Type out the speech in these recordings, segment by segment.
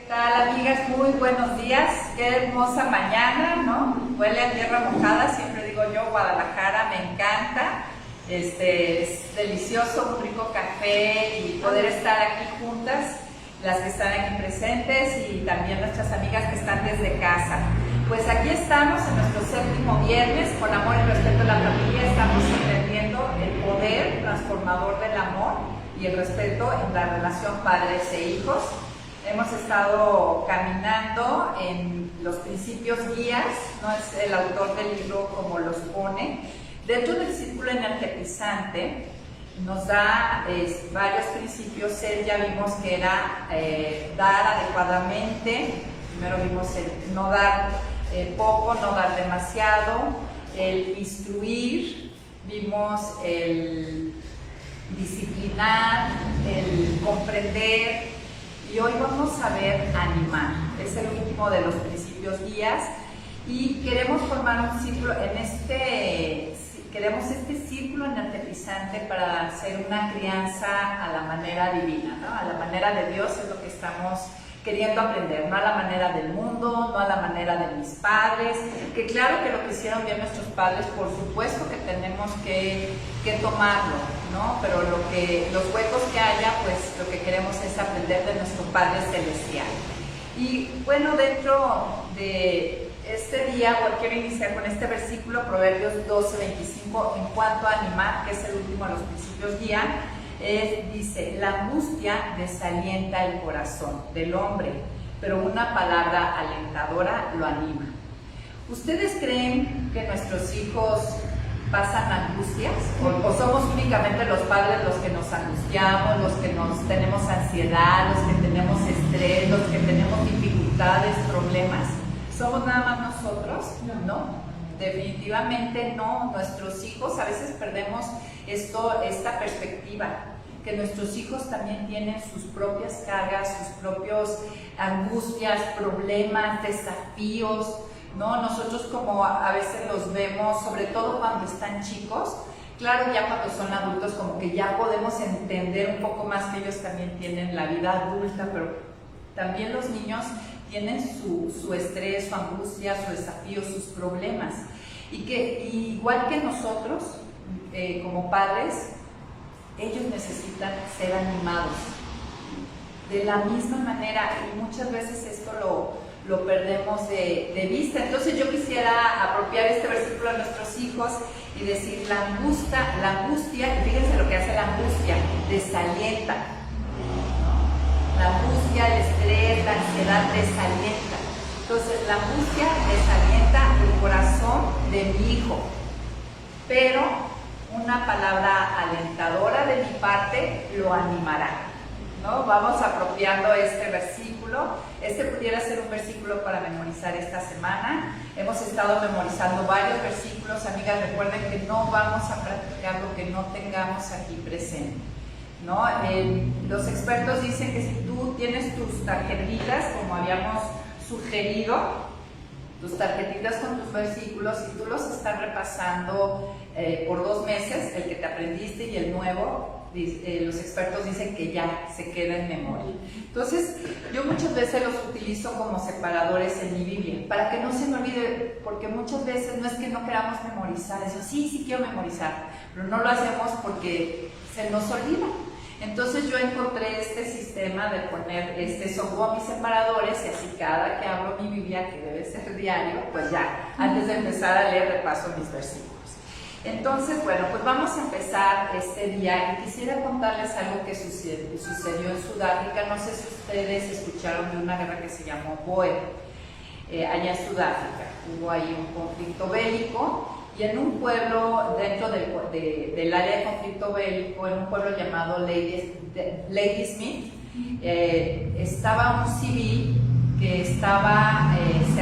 tal, amigas? Muy buenos días. Qué hermosa mañana, ¿no? Huele a tierra mojada, siempre digo yo, Guadalajara, me encanta. Es delicioso, un rico café y poder estar aquí juntas, las que están aquí presentes y también nuestras amigas que están desde casa. Pues aquí estamos en nuestro séptimo viernes, con amor y respeto a la familia, estamos entendiendo el poder transformador del amor y el respeto en la relación padres e hijos. Hemos estado caminando en los principios guías, no es el autor del libro como los pone. Dentro del círculo energetizante nos da varios principios. Él ya vimos que era dar adecuadamente. Primero vimos el no dar poco, no dar demasiado, el instruir, vimos el disciplinar, el comprender. Y hoy vamos a ver animar, es el último de los principios guías y queremos formar un círculo queremos este círculo energetizante para hacer una crianza a la manera divina, ¿no? A la manera de Dios es lo que estamos queriendo aprender, no a la manera del mundo, no a la manera de mis padres, que claro que lo que hicieron bien nuestros padres, por supuesto que tenemos que tomarlo, ¿no? Pero los huecos que haya, pues lo que queremos es aprender de nuestro Padre Celestial. Y bueno, dentro de este día, quiero iniciar con este versículo, Proverbios 12:25, en cuanto a animar, que es el último de los principios guía. Dice, la angustia desalienta el corazón del hombre, pero una palabra alentadora lo anima. ¿Ustedes creen que nuestros hijos pasan angustias? ¿O somos únicamente los padres los que nos angustiamos, los que tenemos ansiedad, los que tenemos estrés, los que tenemos dificultades, problemas? ¿Somos nada más nosotros? No. Definitivamente no. Nuestros hijos, a veces perdemos esta perspectiva, que nuestros hijos también tienen sus propias cargas, sus propios angustias, problemas, desafíos, ¿no? Nosotros como a veces los vemos, sobre todo cuando están chicos, claro, ya cuando son adultos como que ya podemos entender un poco más que ellos también tienen la vida adulta, pero también los niños tienen su estrés, su angustia, su desafío, sus problemas. Y que igual que nosotros, como padres, ellos necesitan ser animados. De la misma manera, y muchas veces esto lo perdemos de vista. Entonces yo quisiera apropiar este versículo a nuestros hijos y decir, la angustia, y fíjense lo que hace la angustia, desalienta. La angustia, el estrés, la ansiedad desalienta. Entonces la angustia desalienta el corazón de mi hijo, pero una palabra alentadora de mi parte lo animará, ¿no? Vamos apropiando este versículo. Este pudiera ser un versículo para memorizar esta semana. Hemos estado memorizando varios versículos. Amigas, recuerden que no vamos a practicar lo que no tengamos aquí presente, ¿no? Los expertos dicen que si tú tienes tus tarjetitas, como habíamos sugerido, tus tarjetitas con tus versículos, y tú los estás repasando por 2 meses, el que te aprendiste y el nuevo, los expertos dicen que ya se queda en memoria. Entonces, yo muchas veces los utilizo como separadores en mi Biblia, para que no se me olvide, porque muchas veces no es que no queramos memorizar, eso sí quiero memorizar, pero no lo hacemos porque se nos olvida. Entonces yo encontré este sistema de poner, son como mis separadores, y así cada que abro mi Biblia, que debe ser diario, pues ya, antes de empezar a leer, repaso mis versículos. Entonces, bueno, pues vamos a empezar este día, y quisiera contarles algo que sucedió en Sudáfrica. No sé si ustedes escucharon de una guerra que se llamó Boer, allá en Sudáfrica. Hubo ahí un conflicto bélico, y en un pueblo dentro del área de conflicto bélico, en un pueblo llamado Ladysmith, estaba un civil que se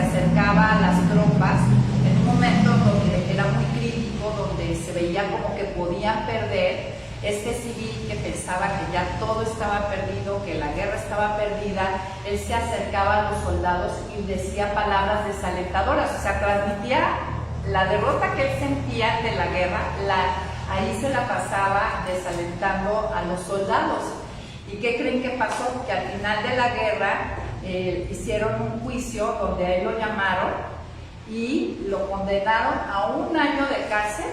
acercaba a las tropas en un momento donde era muy crítico, donde se veía como que podían perder. Este civil, que pensaba que ya todo estaba perdido, que la guerra estaba perdida, él se acercaba a los soldados y decía palabras desalentadoras, o sea, transmitía la derrota que él sentía de la guerra, ahí se la pasaba desalentando a los soldados. ¿Y qué creen que pasó? Que al final de la guerra hicieron un juicio donde a él lo llamaron y lo condenaron a 1 año de cárcel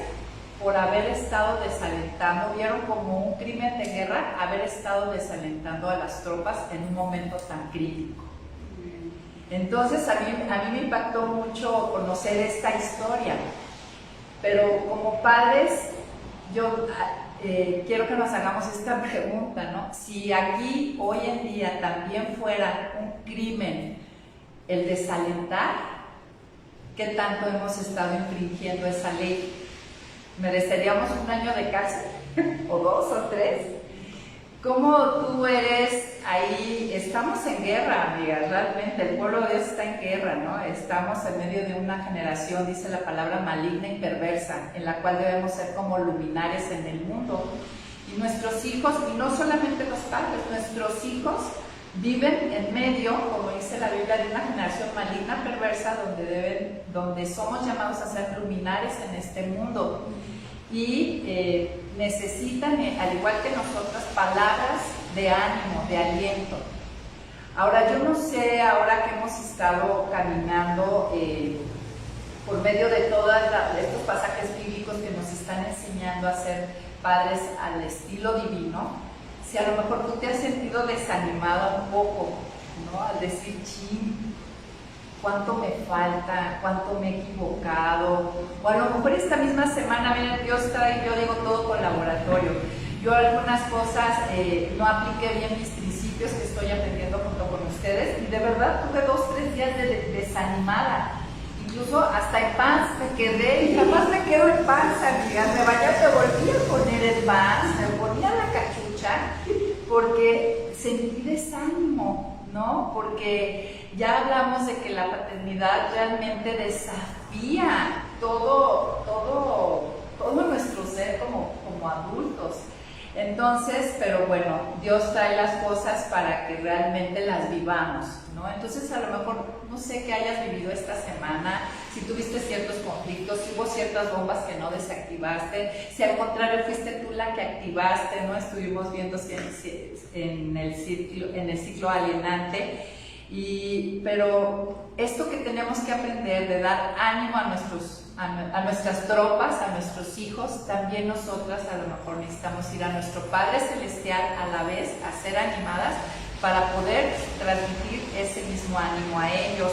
por haber estado desalentando, vieron como un crimen de guerra, haber estado desalentando a las tropas en un momento tan crítico. Entonces a mí me impactó mucho conocer esta historia, pero como padres yo quiero que nos hagamos esta pregunta, ¿no? Si aquí hoy en día también fuera un crimen el desalentar, ¿qué tanto hemos estado infringiendo esa ley? ¿Mereceríamos 1 año de cárcel? ¿O 2 o 3? ¿Cómo tú eres ahí? Estamos en guerra, amigas, realmente el pueblo de Dios está en guerra, ¿no? Estamos en medio de una generación, dice la palabra, maligna y perversa, en la cual debemos ser como luminares en el mundo. Y nuestros hijos, y no solamente los padres, nuestros hijos viven en medio, como dice la Biblia, de una generación maligna, perversa, donde somos llamados a ser luminares en este mundo. Y necesitan, al igual que nosotras, palabras de ánimo, de aliento. Ahora, yo no sé, ahora que hemos estado caminando por medio de todos estos pasajes bíblicos que nos están enseñando a ser padres al estilo divino, si a lo mejor tú te has sentido desanimada un poco, ¿no? Al decir, chin, cuánto me falta, cuánto me he equivocado, o a lo mejor esta misma semana, miren, Dios está ahí, yo digo todo con laboratorio, yo algunas cosas no apliqué bien mis principios que estoy aprendiendo junto con ustedes, y de verdad tuve 2 o 3 días desanimada, incluso hasta en pants me quedé, y jamás me quedo en pants, amigas, me volví a poner el pants, me ponía la cachucha, porque sentí desánimo, ¿no? Porque ya hablamos de que la paternidad realmente desafía todo nuestro ser como adultos. Entonces, pero bueno, Dios trae las cosas para que realmente las vivamos, ¿no? Entonces, a lo mejor, no sé qué hayas vivido esta semana, si tuviste ciertos conflictos, si hubo ciertas bombas que no desactivaste, si al contrario fuiste tú la que activaste, ¿no? Estuvimos viendo en el ciclo alienante. Pero esto que tenemos que aprender de dar ánimo a nuestras tropas, a nuestros hijos, también nosotras a lo mejor necesitamos ir a nuestro Padre Celestial a la vez, a ser animadas para poder transmitir ese mismo ánimo a ellos.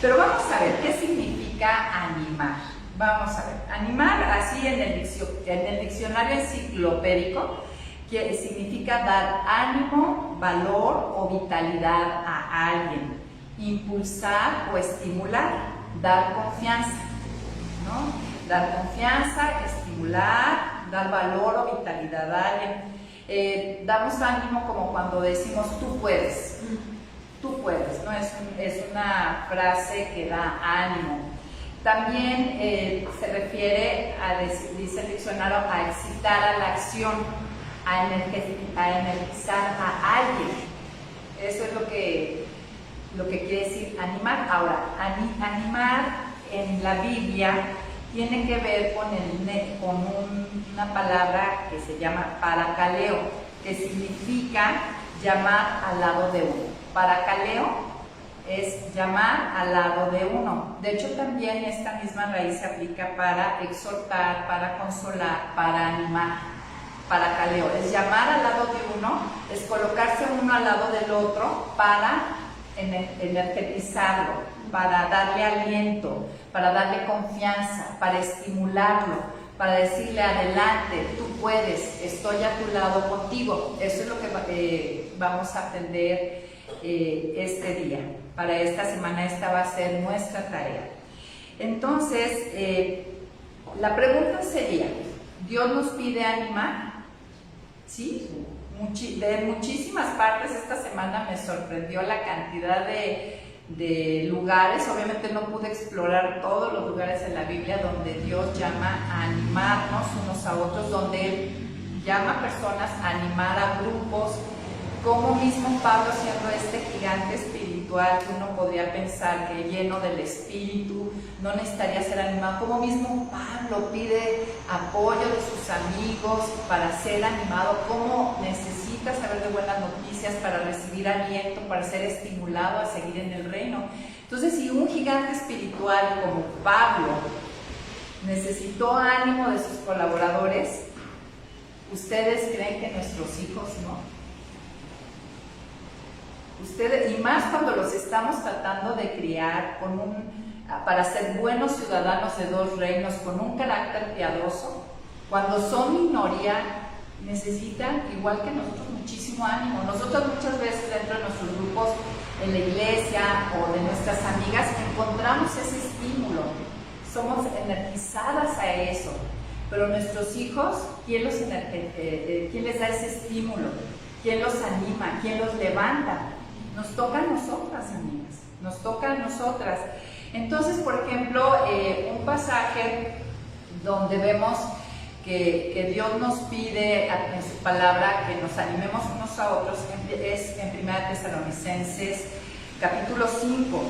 Pero vamos a ver, ¿qué significa animar? Vamos a ver, animar así en el diccionario enciclopédico, que significa dar ánimo, valor o vitalidad a alguien, impulsar o estimular, dar confianza, ¿no? Dar confianza, estimular, dar valor o vitalidad a alguien. Damos ánimo como cuando decimos tú puedes, ¿no? Es una frase que da ánimo. También se refiere dice el diccionario, a excitar a la acción, a energizar a alguien. Eso es lo que quiere decir animar. Ahora, animar en la Biblia tiene que ver con una palabra que se llama parakaleo, que significa llamar al lado de uno. Parakaleo es llamar al lado de uno. De hecho, también esta misma raíz se aplica para exhortar, para consolar, para animar. Parakaleo es llamar al lado de uno, es colocarse uno al lado del otro para energizarlo, para darle aliento, para darle confianza, para estimularlo, para decirle adelante, tú puedes, estoy a tu lado contigo. Eso es lo que vamos a aprender este día. Para esta semana esta va a ser nuestra tarea. Entonces, la pregunta sería, ¿Dios nos pide animar? Sí, de muchísimas partes. Esta semana me sorprendió la cantidad de lugares. Obviamente no pude explorar todos los lugares en la Biblia donde Dios llama a animarnos unos a otros, donde Él llama a personas a animar a grupos, como mismo Pablo, siendo este gigante espiritual que uno podría pensar que lleno del Espíritu, no necesitaría ser animado, como mismo Pablo pide apoyo de sus amigos para ser animado, como necesita necesita saber de buenas noticias para recibir aliento, para ser estimulado a seguir en el reino. Entonces, si un gigante espiritual como Pablo necesitó ánimo de sus colaboradores, ¿ustedes creen que nuestros hijos no? Ustedes, y más cuando los estamos tratando de criar para ser buenos ciudadanos de dos reinos, con un carácter piadoso, cuando son minoría, necesitan, igual que nosotros, muchísimo ánimo. Nosotros muchas veces dentro de nuestros grupos, en la iglesia o de nuestras amigas, encontramos ese estímulo. Somos energizadas a eso. Pero nuestros hijos, ¿quién les da ese estímulo? ¿Quién los anima? ¿Quién los levanta? Nos toca a nosotras, amigas. Nos toca a nosotras. Entonces, por ejemplo, un pasaje donde vemos que Dios nos pide en su palabra que nos animemos unos a otros es en 1 Tesalonicenses capítulo 5.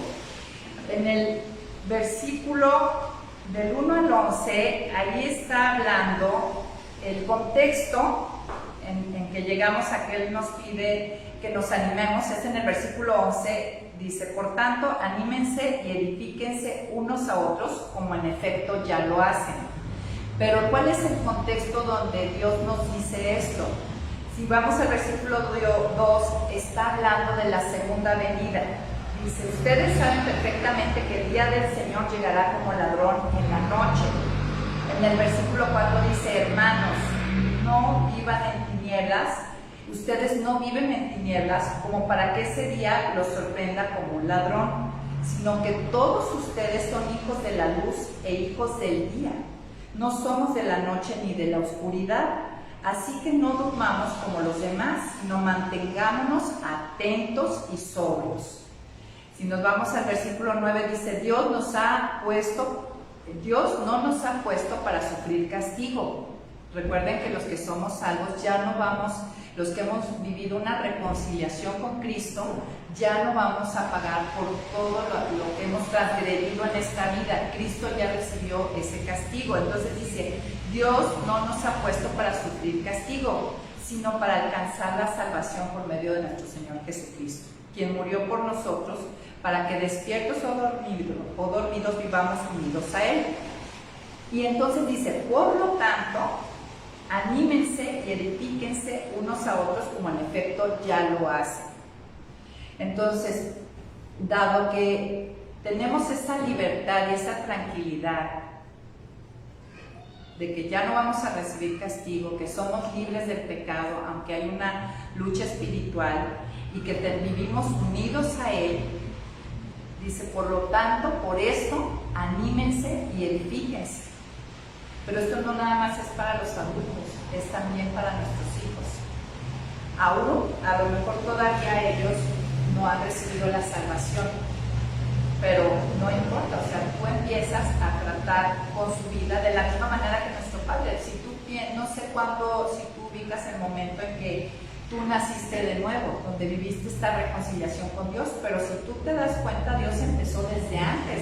En el versículo del 1 al 11, ahí está hablando el contexto en que llegamos a que Él nos pide que nos animemos. Es en el versículo 11, dice: por tanto, anímense y edifíquense unos a otros, como en efecto ya lo hacen. Pero ¿cuál es el contexto donde Dios nos dice esto? Si vamos al versículo 2, está hablando de la segunda venida. Dice: ustedes saben perfectamente que el día del Señor llegará como ladrón en la noche. En el versículo 4 dice: hermanos, no vivan en tinieblas. Ustedes no viven en tinieblas como para que ese día los sorprenda como un ladrón, sino que todos ustedes son hijos de la luz e hijos del día. No somos de la noche ni de la oscuridad, así que no durmamos como los demás, sino mantengámonos atentos y sobrios. Si nos vamos al versículo 9, dice: Dios no nos ha puesto para sufrir castigo. Recuerden que los que somos salvos ya no vamos, los que hemos vivido una reconciliación con Cristo, ya no vamos a pagar por todo lo que hemos transgredido en esta vida. Cristo ya recibió ese castigo. Entonces dice: Dios no nos ha puesto para sufrir castigo, sino para alcanzar la salvación por medio de nuestro Señor Jesucristo, quien murió por nosotros, para que despiertos o dormidos vivamos unidos a Él. Y entonces dice: por lo tanto, anímense y edifíquense unos a otros, como en efecto ya lo hacen. Entonces, dado que tenemos esa libertad y esa tranquilidad de que ya no vamos a recibir castigo, que somos libres del pecado, aunque hay una lucha espiritual, y que vivimos unidos a Él, dice: por lo tanto, por esto, anímense y edifíquense. Pero esto no nada más es para los adultos, es también para nuestros hijos. Aún, a lo mejor todavía ellos no han recibido la salvación, pero no importa, o sea, tú empiezas a tratar con su vida de la misma manera que nuestro Padre. Si tú, no sé cuándo, si tú ubicas el momento en que tú naciste de nuevo, donde viviste esta reconciliación con Dios, pero si tú te das cuenta, Dios empezó desde antes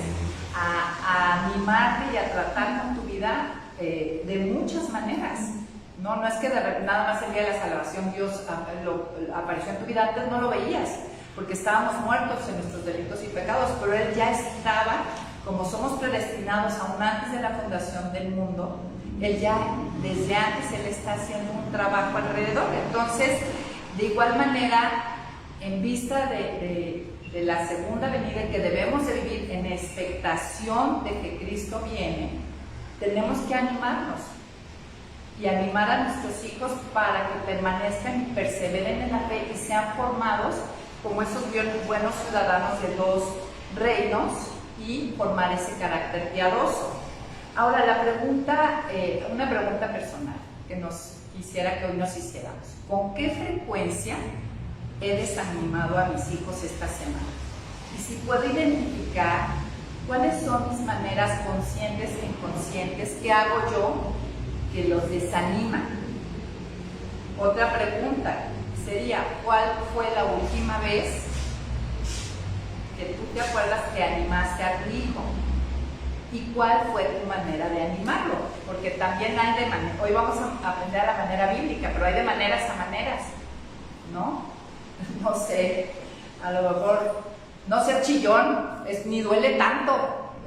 a animarte y a tratar con tu vida de muchas maneras. No es que nada más el día de la salvación Dios apareció en tu vida. Antes no lo veías, porque estábamos muertos en nuestros delitos y pecados, pero Él ya estaba, como somos predestinados aún antes de la fundación del mundo, Él ya, desde antes, Él está haciendo un trabajo alrededor. Entonces, de igual manera, en vista de la segunda venida, que debemos de vivir en expectación de que Cristo viene, tenemos que animarnos y animar a nuestros hijos para que permanezcan y perseveren en la fe y sean formados como esos buenos ciudadanos de dos reinos y formar ese carácter piadoso. Ahora, una pregunta personal que quisiera que hoy nos hiciéramos: ¿con qué frecuencia he desanimado a mis hijos esta semana? Y si puedo identificar cuáles son mis maneras conscientes e inconscientes que hago yo que los desaniman. Otra pregunta sería: ¿cuál fue la última vez que tú te acuerdas que animaste a tu hijo? ¿Y cuál fue tu manera de animarlo? Porque también hay hoy vamos a aprender a la manera bíblica, pero hay de maneras a maneras. ¿no? No sé, a lo mejor no ser chillón, ni duele tanto.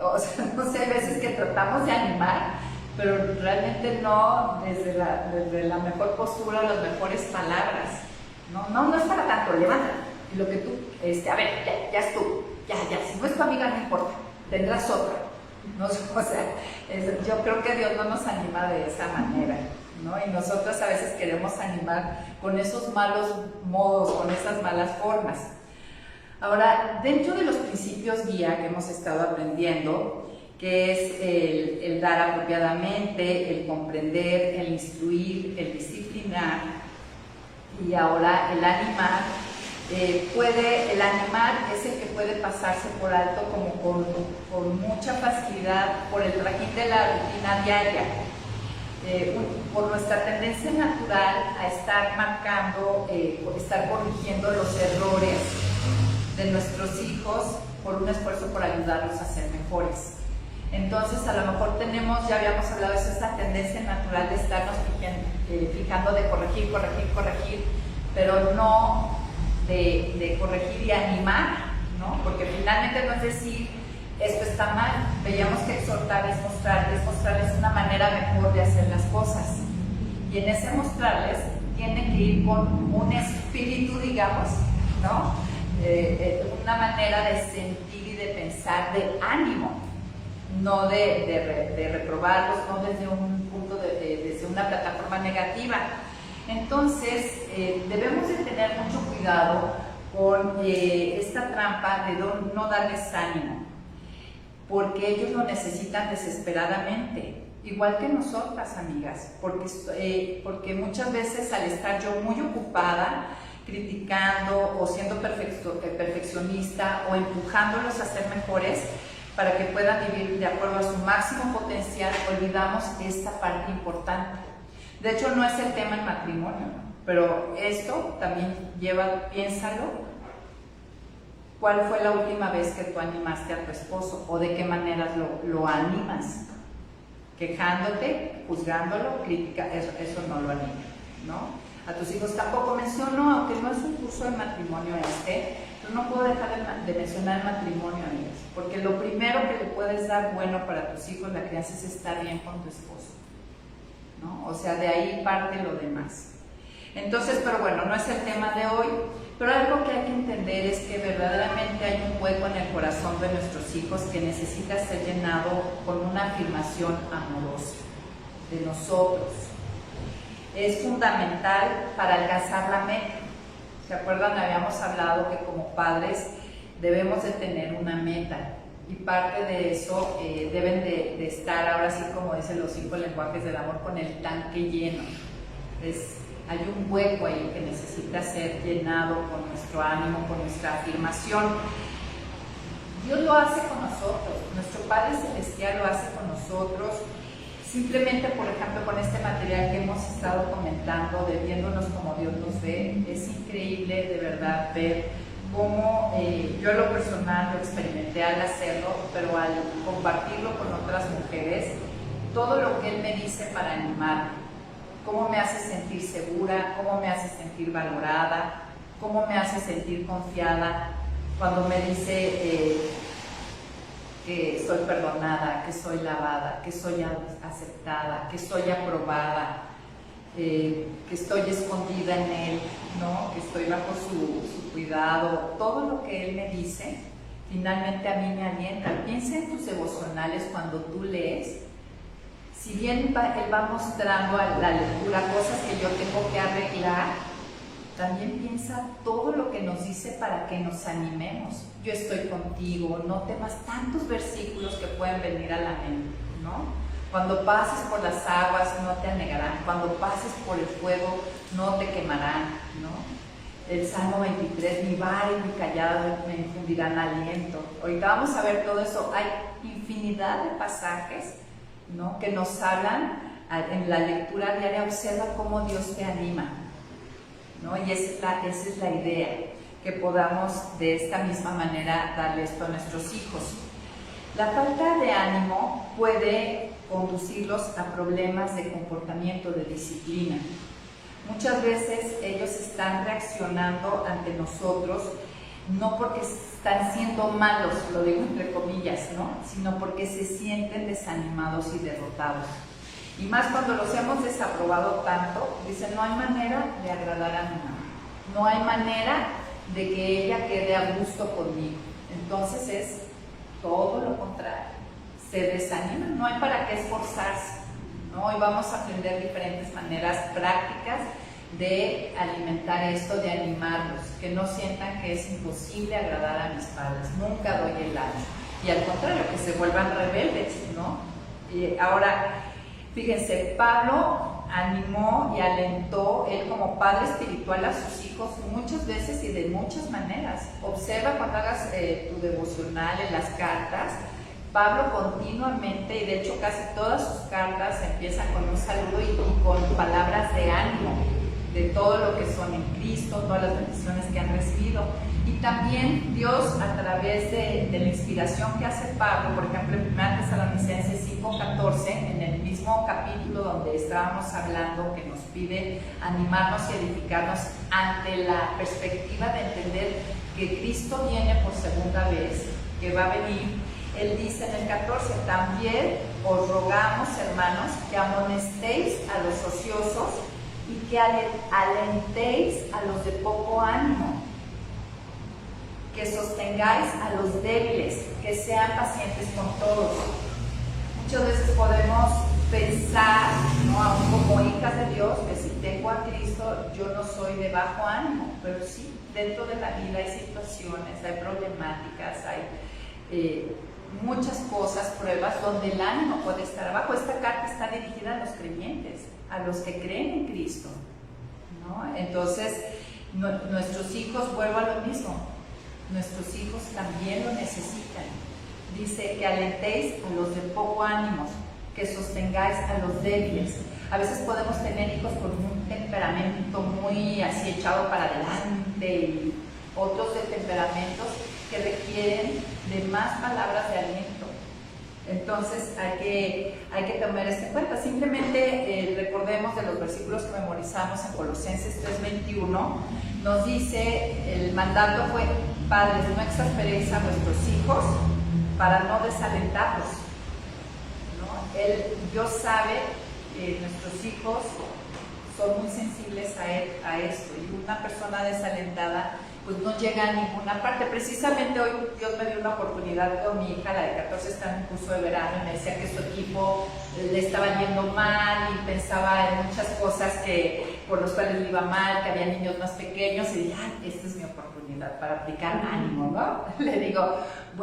O sea, no sé, hay veces que tratamos de animar, pero realmente no desde la mejor postura, las mejores palabras. No es para tanto, levanta. Y lo que tú, a ver, ya es tú, ya, si no es tu amiga no importa, tendrás otra. ¿No? O sea, yo creo que Dios no nos anima de esa manera, ¿no? Y nosotros a veces queremos animar con esos malos modos, con esas malas formas. Ahora, dentro de los principios guía que hemos estado aprendiendo, que es el dar apropiadamente, el comprender, el instruir, el disciplinar y ahora el animar, el animar es el que puede pasarse por alto como con mucha facilidad por el trajín de la rutina diaria, por nuestra tendencia natural a estar marcando, estar corrigiendo los errores de nuestros hijos por un esfuerzo por ayudarlos a ser mejores. Entonces, a lo mejor tenemos, ya habíamos hablado de eso, esta tendencia natural de estarnos fijando de corregir, pero no de corregir y animar, ¿no? Porque finalmente no es decir, esto está mal. Veíamos que exhortar es mostrarles una manera mejor de hacer las cosas. Y en ese mostrarles tiene que ir con un espíritu, digamos, ¿no? Una manera de sentir y de pensar de ánimo, no de reprobarlos, no desde un punto, desde una plataforma negativa. Entonces, debemos de tener mucho cuidado con esta trampa de no darles ánimo, porque ellos lo necesitan desesperadamente, igual que nosotras, amigas, porque muchas veces al estar yo muy ocupada, criticando o siendo perfeccionista o empujándolos a ser mejores para que puedan vivir de acuerdo a su máximo potencial, olvidamos esta parte importante. De hecho, no es el tema en matrimonio, pero esto también piénsalo, ¿cuál fue la última vez que tú animaste a tu esposo o de qué maneras lo animas? Quejándote, juzgándolo, eso no lo anima, ¿no? A tus hijos tampoco menciono, aunque no es un curso de matrimonio pero no puedo dejar de mencionar el matrimonio, amigas, porque lo primero que le puedes dar bueno para tus hijos, la crianza, es estar bien con tu esposo, ¿no? O sea, de ahí parte lo demás. Entonces, pero bueno, no es el tema de hoy, pero algo que hay que entender es que verdaderamente hay un hueco en el corazón de nuestros hijos que necesita ser llenado con una afirmación amorosa de nosotros. Es fundamental para alcanzar la meta. ¿Se acuerdan? Habíamos hablado que como padres debemos de tener una meta y parte de eso deben de estar, ahora sí como dicen los 5 lenguajes del amor, con el tanque lleno. Hay un hueco ahí que necesita ser llenado con nuestro ánimo, con nuestra afirmación. Dios lo hace con nosotros, nuestro Padre Celestial lo hace con nosotros. Simplemente, por ejemplo, con este material que hemos estado comentando, de viéndonos como Dios nos ve, es increíble de verdad ver cómo yo en lo personal lo experimenté al hacerlo, pero al compartirlo con otras mujeres, todo lo que Él me dice para animarme, cómo me hace sentir segura, cómo me hace sentir valorada, cómo me hace sentir confiada, cuando me dice que soy perdonada, que soy lavada, que soy aceptada, que soy aprobada, que estoy escondida en Él, ¿no? Que estoy bajo su cuidado. Todo lo que Él me dice, finalmente a mí me alienta. Piensa en tus devocionales cuando tú lees. Si bien Él va mostrando a la lectura cosas que yo tengo que arreglar, también piensa todo lo que nos dice para que nos animemos. Yo estoy contigo, no temas, tantos versículos que pueden venir a la mente, ¿no? Cuando pases por las aguas no te anegarán, cuando pases por el fuego no te quemarán, ¿no? El Salmo 23, mi vara y mi callado me infundirán aliento. Ahorita vamos a ver todo eso. Hay infinidad de pasajes, ¿no?, que nos hablan en la lectura diaria. Observa cómo Dios te anima, ¿no? Y esa es la idea, que podamos de esta misma manera darle esto a nuestros hijos. La falta de ánimo puede conducirlos a problemas de comportamiento, de disciplina. Muchas veces ellos están reaccionando ante nosotros, no porque están siendo malos, lo digo entre comillas, ¿no? Sino porque se sienten desanimados y derrotados. Y más cuando los hemos desaprobado tanto, dicen, no hay manera de agradar a mi mamá, no hay manera de que ella quede a gusto conmigo. Entonces es todo lo contrario, se desaniman, no hay para qué esforzarse, ¿no? Hoy vamos a aprender diferentes maneras prácticas de alimentar esto, de animarlos, que no sientan que es imposible agradar a mis padres, nunca doy el ancho, y al contrario, que se vuelvan rebeldes, ¿no? Y ahora, fíjense, Pablo animó y alentó, él como padre espiritual, a sus hijos muchas veces y de muchas maneras. Observa cuando hagas tu devocional en las cartas, Pablo continuamente, y de hecho casi todas sus cartas empiezan con un saludo y con palabras de ánimo, de todo lo que son en Cristo, todas las bendiciones que han recibido. Y también Dios, a través de la inspiración que hace Pablo, por ejemplo en 1 Tesalonicenses 5:14, en el mismo capítulo donde estábamos hablando, que nos pide animarnos y edificarnos ante la perspectiva de entender que Cristo viene por segunda vez, que va a venir. Él dice en el 14, también os rogamos, hermanos, que amonestéis a los ociosos y que alentéis a los de poco ánimo, que sostengáis a los débiles, que sean pacientes con todos. Muchas veces podemos pensar, ¿no?, aún como hijas de Dios, que si tengo a Cristo yo no soy de bajo ánimo, pero sí, dentro de la vida hay situaciones, hay problemáticas, hay muchas cosas, pruebas donde el ánimo puede estar abajo. Esta carta está dirigida a los creyentes, a los que creen en Cristo, ¿no? Entonces, nuestros hijos, vuelvo a lo mismo, nuestros hijos también lo necesitan. Dice que alentéis a los de poco ánimo, que sostengáis a los débiles. A veces podemos tener hijos con un temperamento muy así echado para adelante y otros de temperamentos que requieren de más palabras de aliento. Entonces hay que tomar esto en cuenta. Simplemente recordemos de los versículos que memorizamos en Colosenses 3:21. Nos dice, el mandato fue: padres, no exasperéis a vuestros hijos para no desalentarlos, ¿no? Dios sabe que nuestros hijos son muy sensibles a esto, y una persona desalentada pues no llega a ninguna parte. Precisamente hoy Dios me dio una oportunidad con mi hija, la de 14, está en un curso de verano, y me decía que su equipo le estaba yendo mal y pensaba en muchas cosas por los cuales le iba mal, que había niños más pequeños, y dije, esta es mi oportunidad para aplicar ánimo, ¿no? Le digo,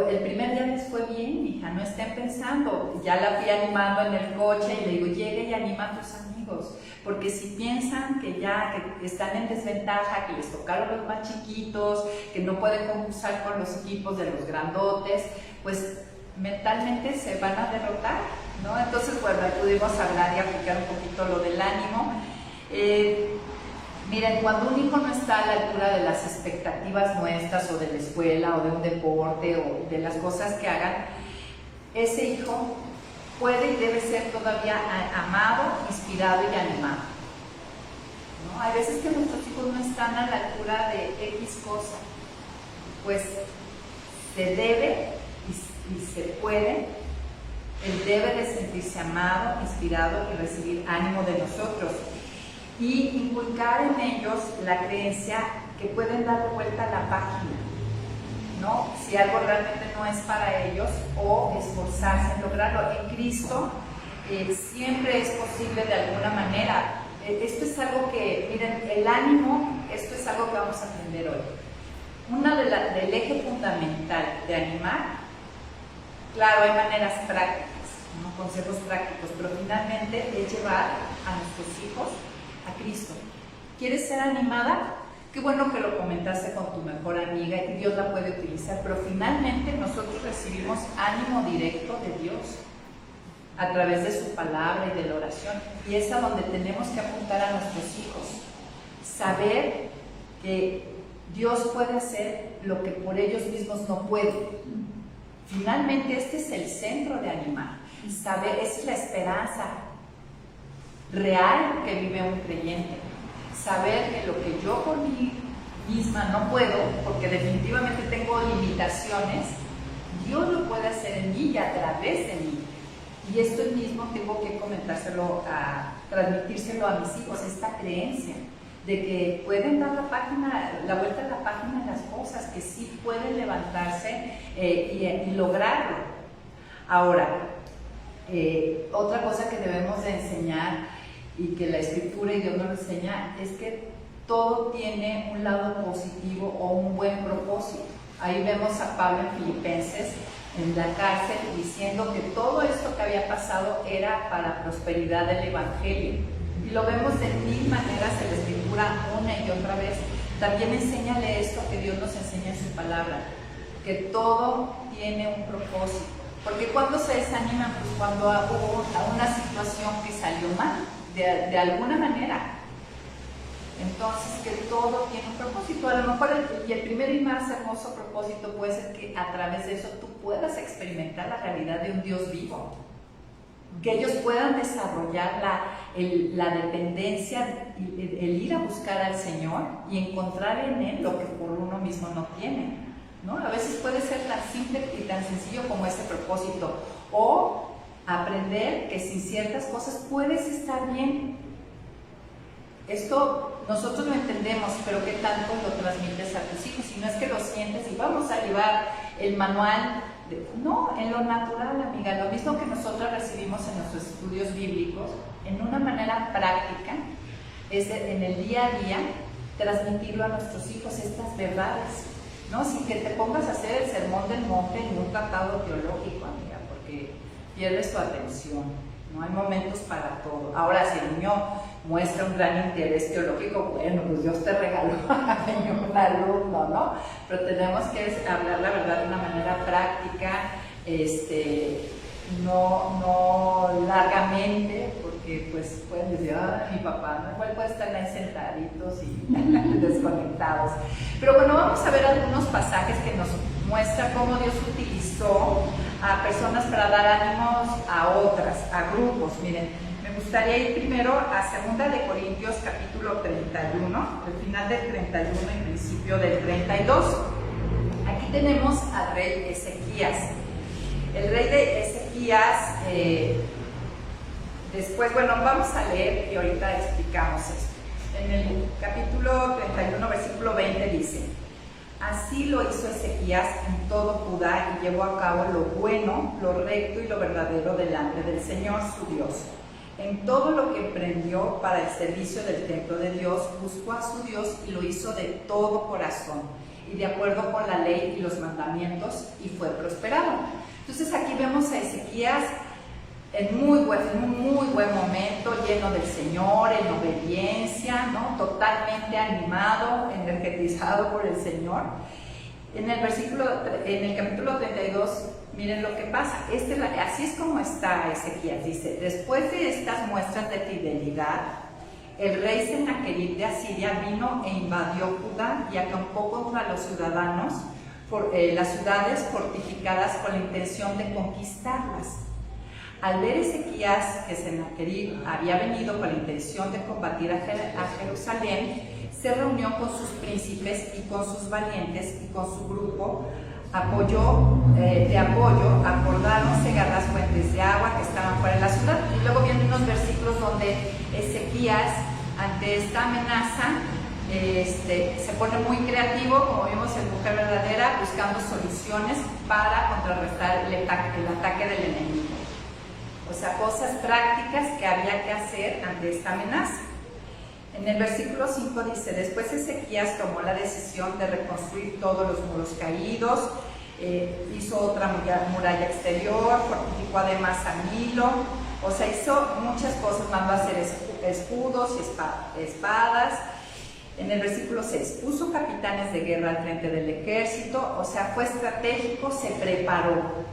el primer día les fue bien, hija, no estén pensando. Ya la fui animando en el coche y le digo, llegue y anima a tus amigos, porque si piensan que están en desventaja, que les tocaron los más chiquitos, que no pueden concursar con los equipos de los grandotes, pues mentalmente se van a derrotar, ¿no? Entonces, bueno, pudimos hablar y aplicar un poquito lo del ánimo. Miren, cuando un hijo no está a la altura de las expectativas nuestras, o de la escuela, o de un deporte, o de las cosas que hagan, ese hijo puede y debe ser todavía amado, inspirado y animado, ¿no? Hay veces que nuestros hijos no están a la altura de X cosa, pues se debe y se puede, él debe de sentirse amado, inspirado y recibir ánimo de nosotros, y inculcar en ellos la creencia que pueden dar vuelta a la página, ¿no? Si algo realmente no es para ellos, o esforzarse en lograrlo. En Cristo siempre es posible de alguna manera. Esto es algo que, miren, el ánimo, esto es algo que vamos a aprender hoy. Del eje fundamental de animar, claro, hay maneras prácticas, ¿no?, consejos prácticos, pero finalmente es llevar a nuestros hijos a Cristo. ¿Quieres ser animada? Qué bueno que lo comentaste con tu mejor amiga y Dios la puede utilizar, pero finalmente nosotros recibimos ánimo directo de Dios a través de su palabra y de la oración, y es a donde tenemos que apuntar a nuestros hijos. Saber que Dios puede hacer lo que por ellos mismos no pueden. Finalmente este es el centro de animar. Saber, es la esperanza real que vive un creyente. saber que lo que yo por mí misma no puedo, porque definitivamente tengo limitaciones, Dios lo puede hacer en mí y a través de mí. Y esto mismo tengo que transmitírselo a mis hijos, esta creencia de que pueden dar la vuelta a la página de las cosas, que sí pueden levantarse y lograrlo. Ahora, otra cosa que debemos de enseñar y que la Escritura y Dios nos enseña es que todo tiene un lado positivo o un buen propósito. Ahí vemos a Pablo en Filipenses, en la cárcel, diciendo que todo esto que había pasado era para prosperidad del Evangelio. Y lo vemos de mil maneras en la Escritura una y otra vez. También enséñale esto que Dios nos enseña en su palabra, que todo tiene un propósito. Porque cuando se desaniman, pues cuando hubo una situación que salió mal, de alguna manera. Entonces, que todo tiene un propósito. A lo mejor el primer y más hermoso propósito puede ser que a través de eso tú puedas experimentar la realidad de un Dios vivo. Que ellos puedan desarrollar la dependencia, el ir a buscar al Señor y encontrar en Él lo que por uno mismo no tiene, ¿no? A veces puede ser tan simple y tan sencillo como ese propósito. O aprender que sin ciertas cosas puedes estar bien. Esto nosotros lo entendemos, pero ¿qué tanto lo transmites a tus hijos? Si no es que lo sientes y vamos a llevar el manual. No, en lo natural, amiga, lo mismo que nosotros recibimos en nuestros estudios bíblicos, en una manera práctica, es en el día a día, transmitirlo a nuestros hijos estas verdades, ¿no? Sin que te pongas a hacer el sermón del monte en un tratado teológico, amiga, porque pierdes tu atención, no hay momentos para todo. Ahora, si el niño muestra un gran interés teológico, bueno, pues Dios te regaló un alumno, ¿no? Pero tenemos que hablar la verdad de una manera práctica, no largamente, porque pues pueden decir, mi papá, ¿no? Igual puede estar ahí sentaditos y desconectados. Pero bueno, vamos a ver algunos pasajes que nos muestran cómo Dios utilizó a personas para dar ánimos a otras, a grupos. Miren, me gustaría ir primero a 2 Corintios capítulo 31, el final del 31 y principio del 32. Aquí tenemos al rey Ezequías. El rey de Ezequías, después, bueno, vamos a leer y ahorita explicamos esto. En el capítulo 31, versículo 20 dice: así lo hizo Ezequías en todo Judá y llevó a cabo lo bueno, lo recto y lo verdadero delante del Señor su Dios. En todo lo que emprendió para el servicio del templo de Dios, buscó a su Dios y lo hizo de todo corazón y de acuerdo con la ley y los mandamientos, y fue prosperado. Entonces aquí vemos a Ezequías en un muy buen momento, lleno del Señor, en obediencia, ¿no? Totalmente animado, energetizado por el Señor. En el capítulo 32, miren lo que pasa. Así es como está Ezequías. Dice: después de estas muestras de fidelidad, el rey Sennacherib de Asiria vino e invadió Judá y acampó contra los ciudadanos, las ciudades fortificadas, con la intención de conquistarlas. Al ver Ezequías que Sennacherib había venido con la intención de combatir a Jerusalén, se reunió con sus príncipes y con sus valientes y con su grupo de apoyo, acordaron cegar las fuentes de agua que estaban fuera de la ciudad. Y luego vienen unos versículos donde Ezequías, ante esta amenaza, se pone muy creativo, como vimos en Mujer Verdadera, buscando soluciones para contrarrestar el ataque del enemigo. O sea, cosas prácticas que había que hacer ante esta amenaza. En el versículo 5 dice: después Ezequías tomó la decisión de reconstruir todos los muros caídos, hizo otra muralla exterior, fortificó además a Milo, o sea, hizo muchas cosas, mandó a hacer escudos y espadas. En el versículo 6, puso capitanes de guerra al frente del ejército, o sea, fue estratégico, se preparó.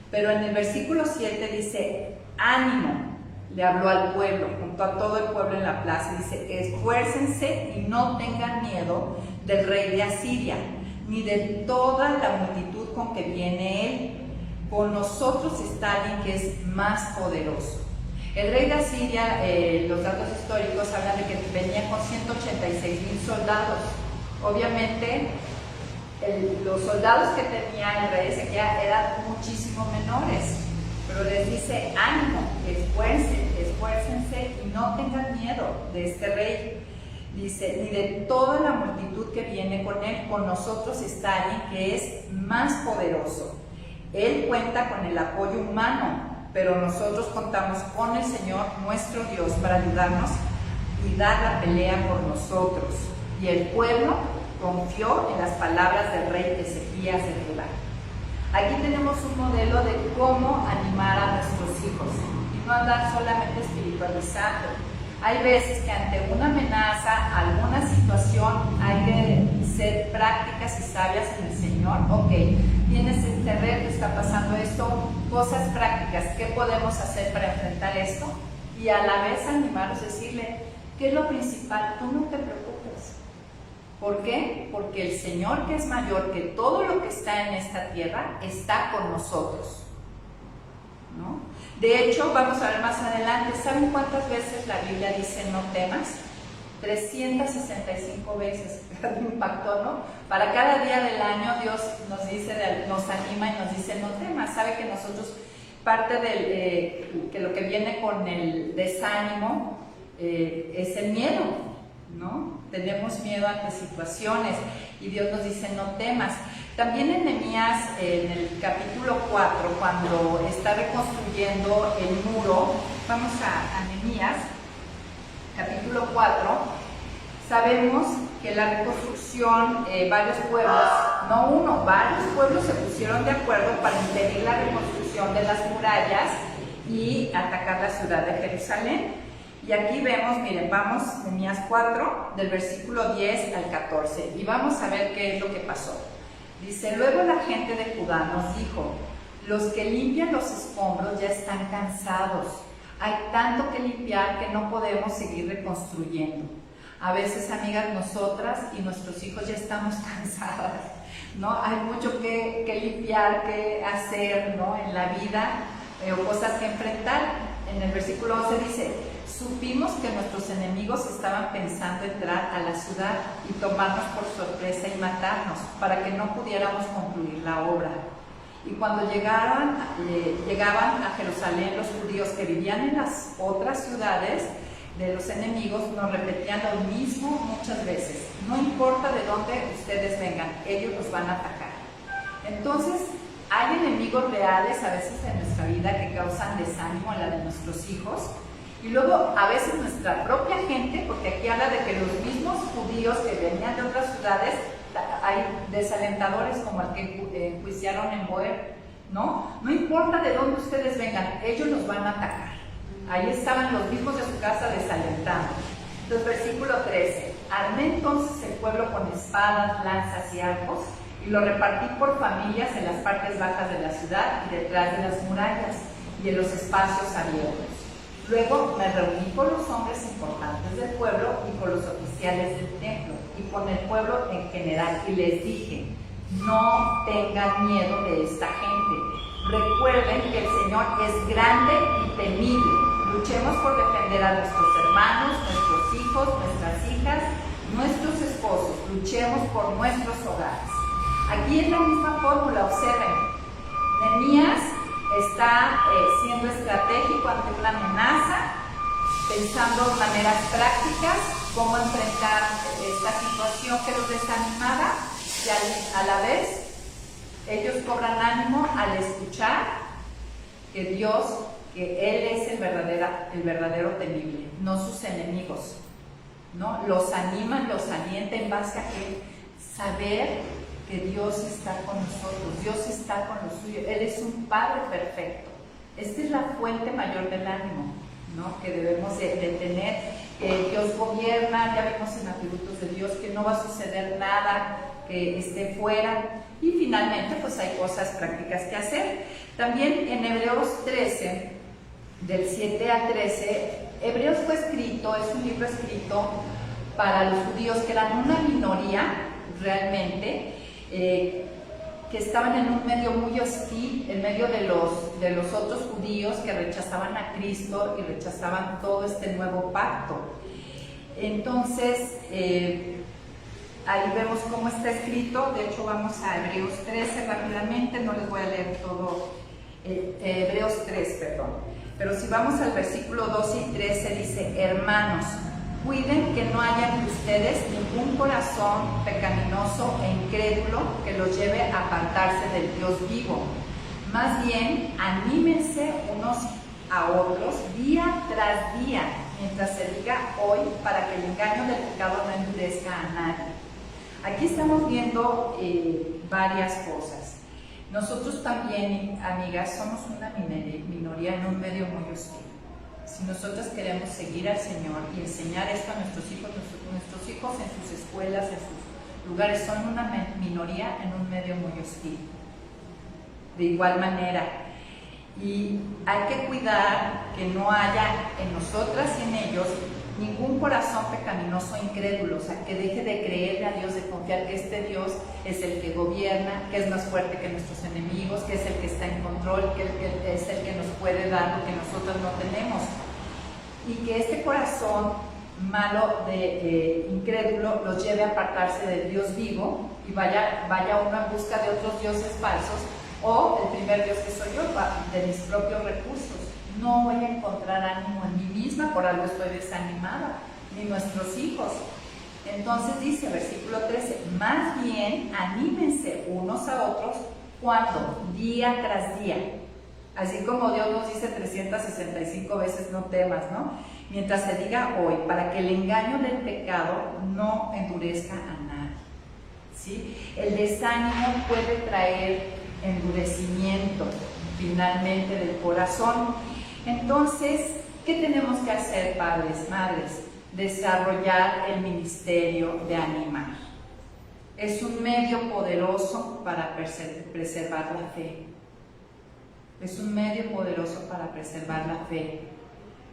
Pero en el versículo 7 dice: ánimo, le habló al pueblo, junto a todo el pueblo en la plaza, dice: esfuércense y no tengan miedo del rey de Asiria, ni de toda la multitud con que viene él. Con nosotros está alguien que es más poderoso. El rey de Asiria, los datos históricos hablan de que venía con 186,000 soldados. Obviamente, los soldados que tenía el rey de Ezequiel eran muchísimo menores, pero les dice: ánimo, esfuércense y no tengan miedo de este rey. Dice: ni de toda la multitud que viene con él, con nosotros está alguien que es más poderoso. Él cuenta con el apoyo humano, pero nosotros contamos con el Señor nuestro Dios para ayudarnos y dar la pelea por nosotros. Y el pueblo confió en las palabras del rey Ezequías de Judá. Aquí tenemos un modelo de cómo animar a nuestros hijos y no andar solamente espiritualizando. Hay veces que ante una amenaza, alguna situación, hay que ser prácticas y sabias en el Señor. Ok, tienes este reto, está pasando esto, cosas prácticas, ¿qué podemos hacer para enfrentar esto? Y a la vez animarlos, decirle: ¿qué es lo principal? Tú no te preocupes. ¿Por qué? Porque el Señor, que es mayor que todo lo que está en esta tierra, está con nosotros, ¿no? De hecho, vamos a ver más adelante, ¿saben cuántas veces la Biblia dice no temas? 365 veces. Me impactó, ¿no? Para cada día del año Dios nos dice, nos anima y nos dice no temas. Sabe que nosotros, parte de que lo que viene con el desánimo es el miedo, ¿no? Tenemos miedo ante situaciones y Dios nos dice no temas. También en Nehemías, en el capítulo 4, cuando está reconstruyendo el muro, vamos a Nehemías, capítulo 4, sabemos que la reconstrucción, varios pueblos, no uno, varios pueblos se pusieron de acuerdo para impedir la reconstrucción de las murallas y atacar la ciudad de Jerusalén. Y aquí vemos, miren, vamos, Nehemías 4, del versículo 10 al 14, y vamos a ver qué es lo que pasó. Dice: luego la gente de Judá nos dijo: los que limpian los escombros ya están cansados. Hay tanto que limpiar que no podemos seguir reconstruyendo. A veces, amigas, nosotras y nuestros hijos ya estamos cansadas, ¿no? Hay mucho que limpiar, que hacer, ¿no? En la vida, o cosas que enfrentar. En el versículo 11 dice: supimos que nuestros enemigos estaban pensando entrar a la ciudad y tomarnos por sorpresa y matarnos, para que no pudiéramos concluir la obra. Y cuando llegaban a Jerusalén los judíos que vivían en las otras ciudades de los enemigos, nos repetían lo mismo muchas veces: no importa de dónde ustedes vengan, ellos los van a atacar. Entonces, hay enemigos reales a veces en nuestra vida que causan desánimo a la de nuestros hijos. Y luego a veces nuestra propia gente, porque aquí habla de que los mismos judíos que venían de otras ciudades, hay desalentadores como el que enjuiciaron en Boer, ¿no? No importa de dónde ustedes vengan, ellos los van a atacar. Ahí estaban los mismos de su casa desalentando. Entonces, versículo 13: armé entonces el pueblo con espadas, lanzas y arcos, y lo repartí por familias en las partes bajas de la ciudad y detrás de las murallas y en los espacios abiertos. Luego me reuní con los hombres importantes del pueblo y con los oficiales del templo y con el pueblo en general, y les dije: no tengan miedo de esta gente. Recuerden que el Señor es grande y temible. Luchemos por defender a nuestros hermanos, nuestros hijos, nuestras hijas, nuestros esposos. Luchemos por nuestros hogares. Aquí es la misma fórmula, observen. Nehemías está siendo estratégico ante una amenaza, pensando maneras prácticas, cómo enfrentar esta situación que los desanimaba, y a la vez ellos cobran ánimo al escuchar que Dios, que Él es el verdadero temible, no sus enemigos, ¿no? Los animan, los alienta en base a que saber que Dios está con nosotros, Dios está con los suyos, Él es un Padre perfecto. Esta es la fuente mayor del ánimo, ¿no? Que debemos de tener. Dios gobierna, ya vemos en Atributos de Dios que no va a suceder nada que esté fuera. Y finalmente, pues hay cosas prácticas que hacer. También en Hebreos 13, del 7 al 13, Hebreos fue escrito, es un libro escrito para los judíos que eran una minoría realmente, que que estaban en un medio muy hostil, en medio de los otros judíos que rechazaban a Cristo y rechazaban todo este nuevo pacto. Entonces, ahí vemos cómo está escrito. De hecho, vamos a Hebreos 13 rápidamente, no les voy a leer todo, Hebreos 3, perdón. Pero si vamos al versículo 12 y 13, dice: hermanos, cuiden que no haya en ustedes ningún corazón pecaminoso e incrédulo que los lleve a apartarse del Dios vivo. Más bien, anímense unos a otros día tras día, mientras se diga hoy, para que el engaño del pecado no endurezca a nadie. Aquí estamos viendo varias cosas. Nosotros también, amigas, somos una minoría en un medio muy hostil. Si nosotros queremos seguir al Señor y enseñar esto a nuestros hijos en sus escuelas, en sus lugares, son una minoría en un medio muy hostil. De igual manera, y hay que cuidar que no haya en nosotras y en ellos ningún corazón pecaminoso e incrédulo, o sea, que deje de creerle a Dios, de confiar que este Dios es el que gobierna, que es más fuerte que nuestros enemigos, que es el que está en control, que es el que nos puede dar lo que nosotros no tenemos. Y que este corazón malo, incrédulo, los lleve a apartarse del Dios vivo y vaya uno en busca de otros dioses falsos, o el primer Dios que soy yo, de mis propios recursos. No voy a encontrar ánimo en mí misma, por algo estoy desanimada, ni nuestros hijos. Entonces dice, versículo 13, más bien anímense unos a otros cuando, día tras día. Así como Dios nos dice 365 veces no temas, ¿no? Mientras se diga hoy, para que el engaño del pecado no endurezca a nadie, ¿sí? El desánimo puede traer endurecimiento finalmente del corazón. Entonces, ¿qué tenemos que hacer, padres, madres? Desarrollar el ministerio de animar. Es un medio poderoso para preservar la fe. Es un medio poderoso para preservar la fe,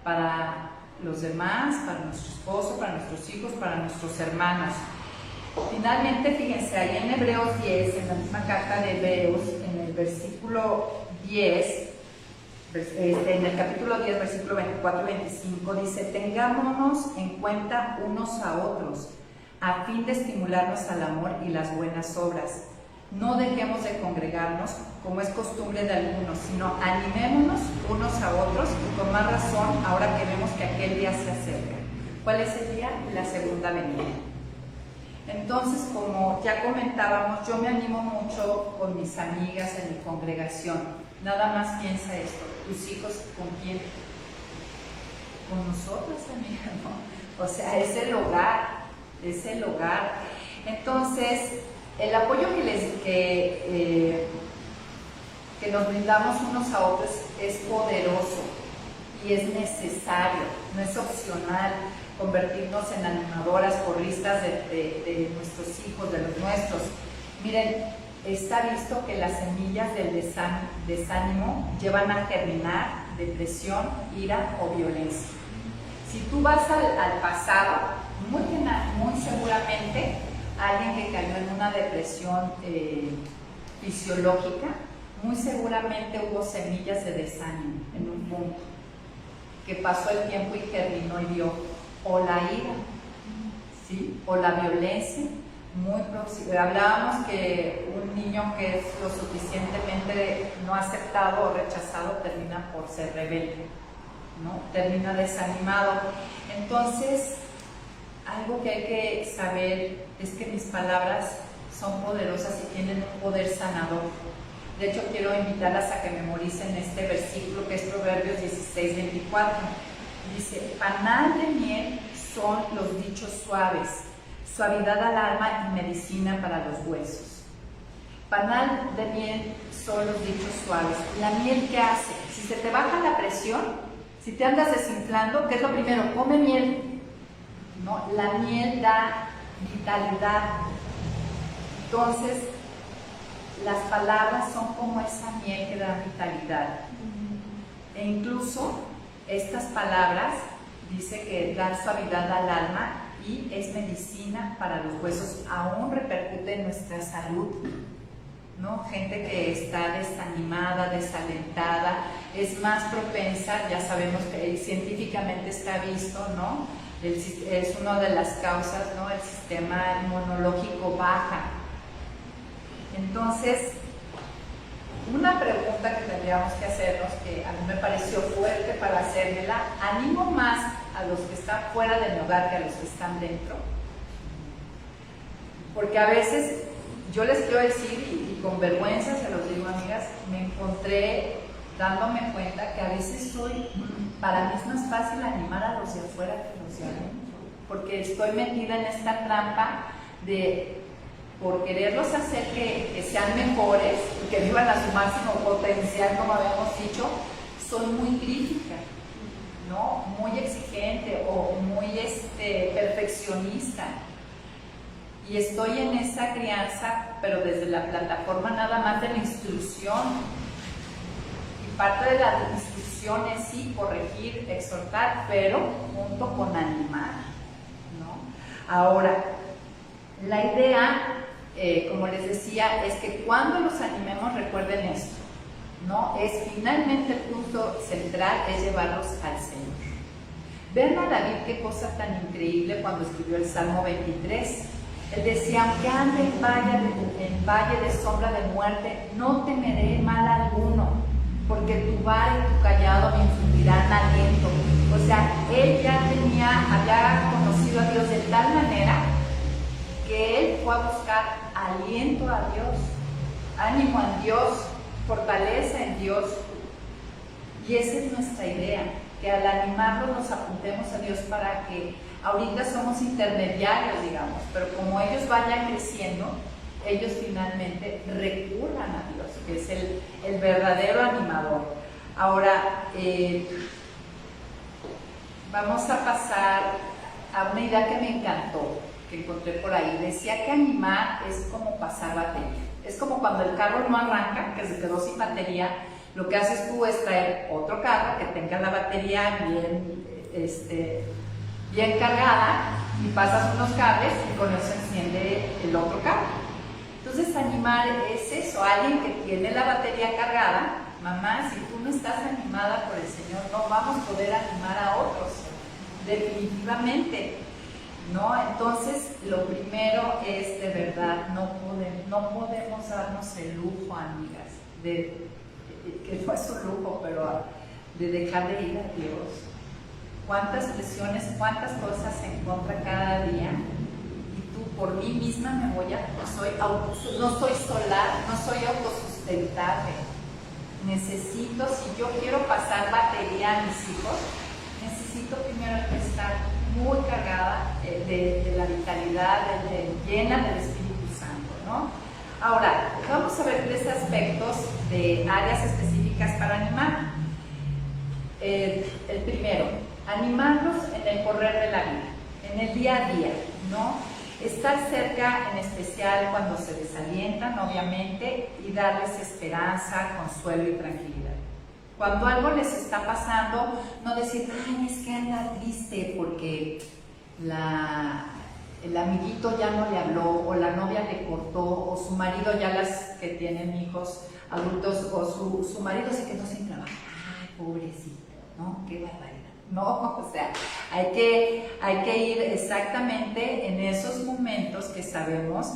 para los demás, para nuestro esposo, para nuestros hijos, para nuestros hermanos. Finalmente, fíjense, ahí en Hebreos 10, en la misma carta de Hebreos, en el versículo 10, en el capítulo 10, versículo 24 y 25, dice: tengámonos en cuenta unos a otros, a fin de estimularnos al amor y las buenas obras. No dejemos de congregarnos, como es costumbre de algunos, sino animémonos unos a otros, y con más razón, ahora que vemos que aquel día se acerca. ¿Cuál es el día? La segunda venida. Entonces, como ya comentábamos, yo me animo mucho con mis amigas en mi congregación. Nada más piensa esto: tus hijos, ¿con quién? Con nosotros, amiga, ¿no? O sea, es el hogar, es el hogar. Entonces, el apoyo que nos brindamos unos a otros es poderoso y es necesario, no es opcional convertirnos en animadoras porristas de nuestros hijos, de los nuestros. Miren, está visto que las semillas del desánimo llevan a germinar depresión, ira o violencia. Si tú vas al pasado, muy seguramente alguien que cayó en una depresión fisiológica, muy seguramente hubo semillas de desánimo en un punto, que pasó el tiempo y germinó y dio o la ira, ¿sí? O la violencia. Muy próximo. Hablábamos que un niño que es lo suficientemente no aceptado o rechazado termina por ser rebelde, ¿no? Termina desanimado. Entonces, algo que hay que saber es que mis palabras son poderosas y tienen un poder sanador. De hecho, quiero invitarlas a que memoricen este versículo, que es Proverbios 16, 24. Dice: panal de miel son los dichos suaves, suavidad al alma y medicina para los huesos. Panal de miel son los dichos suaves. ¿La miel qué hace? Si se te baja la presión, si te andas desinflando, ¿qué es lo primero? Come miel. ¿No? La miel da vitalidad. Entonces, las palabras son como esa miel que da vitalidad. E incluso estas palabras dice que dan suavidad al alma y es medicina para los huesos, aún repercute en nuestra salud. ¿no? Gente que está desanimada, desalentada, es más propensa, ya sabemos que científicamente está visto, ¿no? Es una de las causas, ¿no? El sistema inmunológico baja. Entonces, una pregunta que tendríamos que hacernos, que a mí me pareció fuerte para hacérmela, ¿animo más a los que están fuera del hogar que a los que están dentro? Porque a veces, yo les quiero decir, y con vergüenza se los digo, amigas, me encontré dándome cuenta que a veces para mí es más fácil animar a los de afuera que los de adentro, porque estoy metida en esta trampa de, por quererlos hacer que sean mejores y que vivan a su máximo potencial, como habíamos dicho, soy muy crítica, ¿no? Muy exigente o muy perfeccionista. Y estoy en esa crianza, pero desde la plataforma nada más de la instrucción. Y parte de la instrucción es sí, corregir, exhortar, pero junto con animar, ¿no? Ahora, la idea, como les decía, es que cuando los animemos, recuerden esto, ¿no? Finalmente el punto central es llevarlos al Señor. Vean a David qué cosa tan increíble cuando escribió el Salmo 23. Él decía, aunque ande en valle de sombra de muerte, no temeré mal alguno, porque tu vara y tu callado me infundirán aliento. O sea, él ya había conocido a Dios de tal manera que él fue a buscar aliento a Dios, ánimo en Dios, fortaleza en Dios. Y esa es nuestra idea, que al animarlos nos apuntemos a Dios para que ahorita somos intermediarios, digamos, pero como ellos vayan creciendo, ellos finalmente recurran a Dios, que es el verdadero animador. Ahora, vamos a pasar a una idea que me encantó, que encontré por ahí. Decía que animar es como pasar batería. Es como cuando el carro no arranca, que se quedó sin batería, lo que haces tú es traer otro carro que tenga la batería bien cargada y pasas unos cables y con eso enciende el otro carro. Entonces animar es eso, alguien que tiene la batería cargada. Mamá, si tú no estás animada por el Señor, no vamos a poder animar a otros, definitivamente, ¿no? Entonces lo primero es, de verdad, no podemos darnos el lujo, amigas, que no es un lujo, pero de dejar de ir a Dios. Cuántas presiones, cuántas cosas se encuentran cada día, y tú por mí misma no soy solar, no soy autosustentable. Necesito, si yo quiero pasar batería a mis hijos, necesito primero estar muy cargada de la vitalidad, llena del Espíritu Santo, ¿no? Ahora, vamos a ver 3 aspectos de áreas específicas para animar. El primero, animarlos en el correr de la vida, en el día a día, ¿no? Estar cerca, en especial cuando se desalientan, obviamente, y darles esperanza, consuelo y tranquilidad. Cuando algo les está pasando, no decir, ay, es que anda triste porque el amiguito ya no le habló, o la novia le cortó, o su marido, ya las que tienen hijos adultos, o su marido se quedó sin trabajo. Ay, pobrecito, ¿no? Qué barbaridad. No, o sea, hay que ir exactamente en esos momentos que sabemos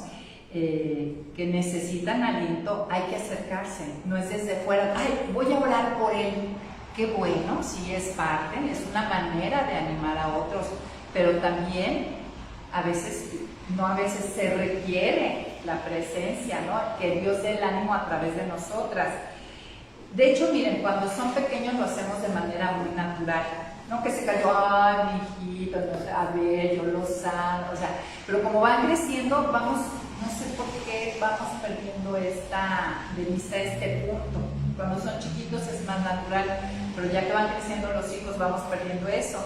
que necesitan aliento, hay que acercarse, no es desde fuera, ay, voy a orar por él. Qué bueno, sí es parte, es una manera de animar a otros, pero también a veces se requiere la presencia, ¿no? Que Dios dé el ánimo a través de nosotras. De hecho, miren, cuando son pequeños lo hacemos de manera muy natural. No que se cayó, ay, mi hijito, a ver, yo lo sano, o sea, pero como van creciendo, vamos, no sé por qué, vamos perdiendo de vista este punto. Cuando son chiquitos es más natural, pero ya que van creciendo los hijos, vamos perdiendo eso.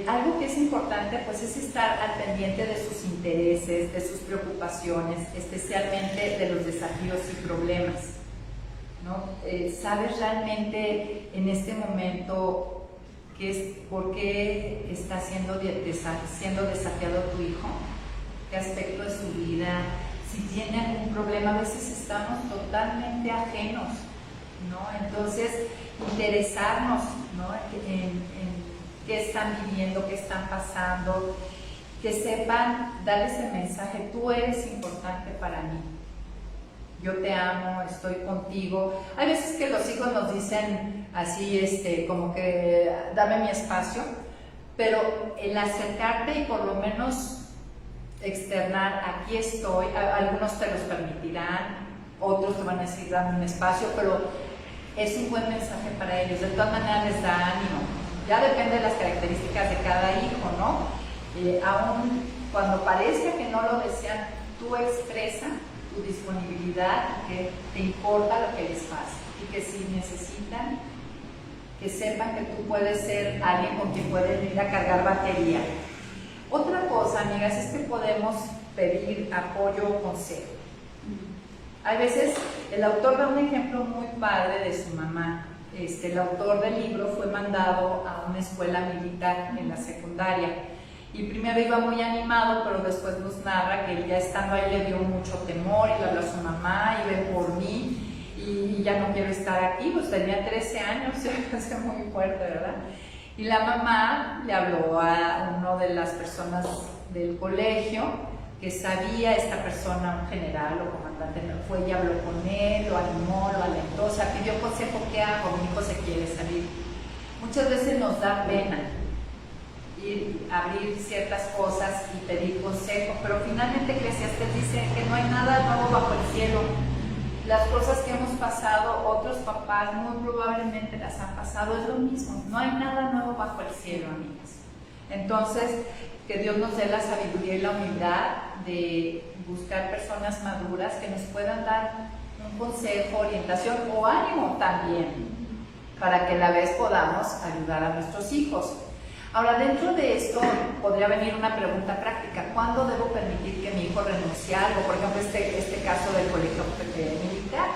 Algo que es importante, pues, es estar al pendiente de sus intereses, de sus preocupaciones, especialmente de los desafíos y problemas, ¿no? ¿Sabes realmente en este momento por qué está siendo desafiado tu hijo? ¿Qué aspecto de su vida? Si si tiene algún problema, a veces estamos totalmente ajenos, ¿no? Entonces, interesarnos, ¿no? en qué están viviendo, qué están pasando, que sepan darles el mensaje: tú eres importante para mí, yo te amo, estoy contigo. Hay veces que los hijos nos dicen así, como que dame mi espacio, pero el acercarte y por lo menos externar, aquí estoy, algunos te los permitirán, otros te van a decir dame un espacio, pero es un buen mensaje para ellos. De todas maneras les da ánimo, ya depende de las características de cada hijo, ¿no? Aún cuando parezca que no lo desean, tú expresa tu disponibilidad, que te importa lo que les pasa y que si necesitan, que sepan que tú puedes ser alguien con quien pueden ir a cargar batería. Otra cosa, amigas, es que podemos pedir apoyo o consejo. Hay veces, el autor da un ejemplo muy padre de su mamá. El autor del libro fue mandado a una escuela militar en la secundaria y primero iba muy animado, pero después nos narra que ya estando ahí le dio mucho temor y le habló a su mamá y ven por mí y ya no quiero estar aquí. Pues tenía 13 años, se me hace muy fuerte, ¿verdad? Y la mamá le habló a una de las personas del colegio que sabía, esta persona, un general o comandante, fue y habló con él, lo animó, lo alentó, o sea, pidió consejo: ¿qué hago? Mi hijo se quiere salir. Muchas veces nos da pena ir a abrir ciertas cosas y pedir consejo, pero finalmente Eclesiastés dice que no hay nada nuevo bajo el cielo. Las cosas que hemos pasado, otros papás muy probablemente las han pasado, es lo mismo, no hay nada nuevo bajo el cielo, amigas. Entonces, que Dios nos dé la sabiduría y la humildad de buscar personas maduras que nos puedan dar un consejo, orientación o ánimo también, para que a la vez podamos ayudar a nuestros hijos. Ahora, dentro de esto podría venir una pregunta práctica: ¿cuándo debo permitir que mi hijo renuncie a algo? Por ejemplo, este caso del colegio militar.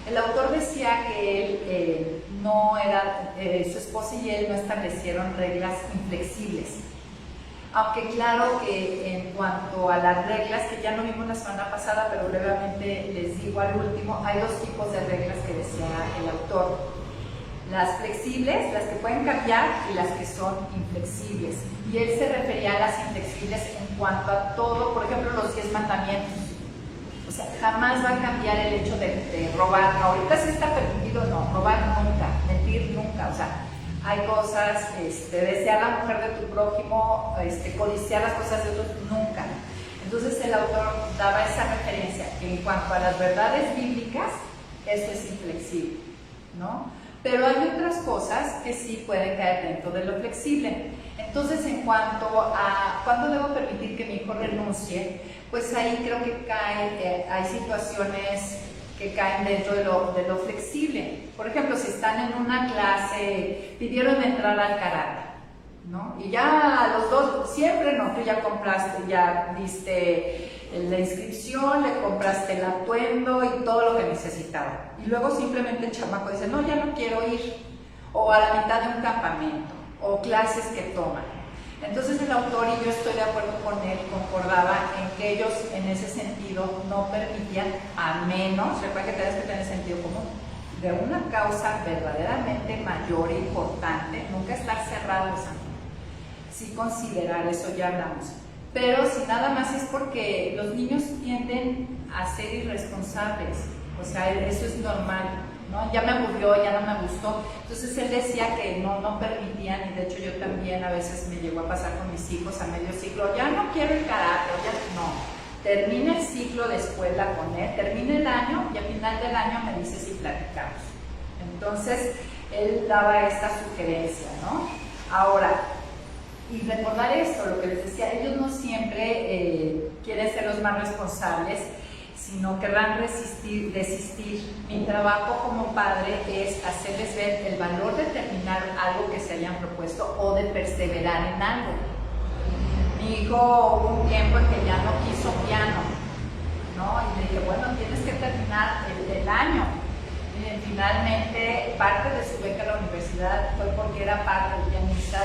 El autor decía que él no era, su esposa y él no establecieron reglas inflexibles. Aunque claro que en cuanto a las reglas, que ya no vimos la semana pasada, pero brevemente les digo al último, hay dos tipos de reglas que decía el autor: las flexibles, las que pueden cambiar, y las que son inflexibles. Y él se refería a las inflexibles en cuanto a todo, por ejemplo, los 10 mandamientos. O sea, jamás va a cambiar el hecho de robar. Ahorita sí está permitido, no, robar nunca, mentir nunca. O sea, hay cosas, desear la mujer de tu prójimo, codiciar las cosas de otros, nunca. Entonces el autor daba esa referencia, que en cuanto a las verdades bíblicas, eso es inflexible, ¿no? Pero hay otras cosas que sí pueden caer dentro de lo flexible. Entonces, en cuanto a cuándo debo permitir que mi hijo renuncie, pues ahí creo que hay situaciones que caen dentro de lo flexible. Por ejemplo, si están en una clase, pidieron entrar al karate, ¿no? Y ya a los dos, siempre no, tú ya compraste, ya diste la inscripción, le compraste el atuendo y todo lo que necesitaba. Y luego simplemente el chamaco dice: no, ya no quiero ir. O a la mitad de un campamento, o clases que toman. Entonces el autor, y yo estoy de acuerdo con él, concordaba en que ellos en ese sentido no permitían, a menos, recuerda que tienes que tener sentido común, de una causa verdaderamente mayor e importante, nunca estar cerrados, sí considerar, eso ya hablamos. Pero si nada más es porque los niños tienden a ser irresponsables, o sea, eso es normal, ¿no? Ya me aburrió, ya no me gustó. Entonces él decía que no permitían, y de hecho yo también a veces me llegó a pasar con mis hijos a medio ciclo: ya no quiero el karate, ya no. Termina el ciclo de escuela con él, termina el año y al final del año me dice si platicamos. Entonces él daba esta sugerencia, ¿no? Ahora, y recordar esto, lo que les decía, ellos no siempre quieren ser los más responsables, sino querrán desistir. Mi trabajo como padre es hacerles ver el valor de terminar algo que se hayan propuesto o de perseverar en algo. Mi hijo hubo un tiempo en que ya no quiso piano, ¿no? Y le dije: bueno, tienes que terminar el año. Y finalmente, parte de su beca a la universidad fue porque era parte del pianista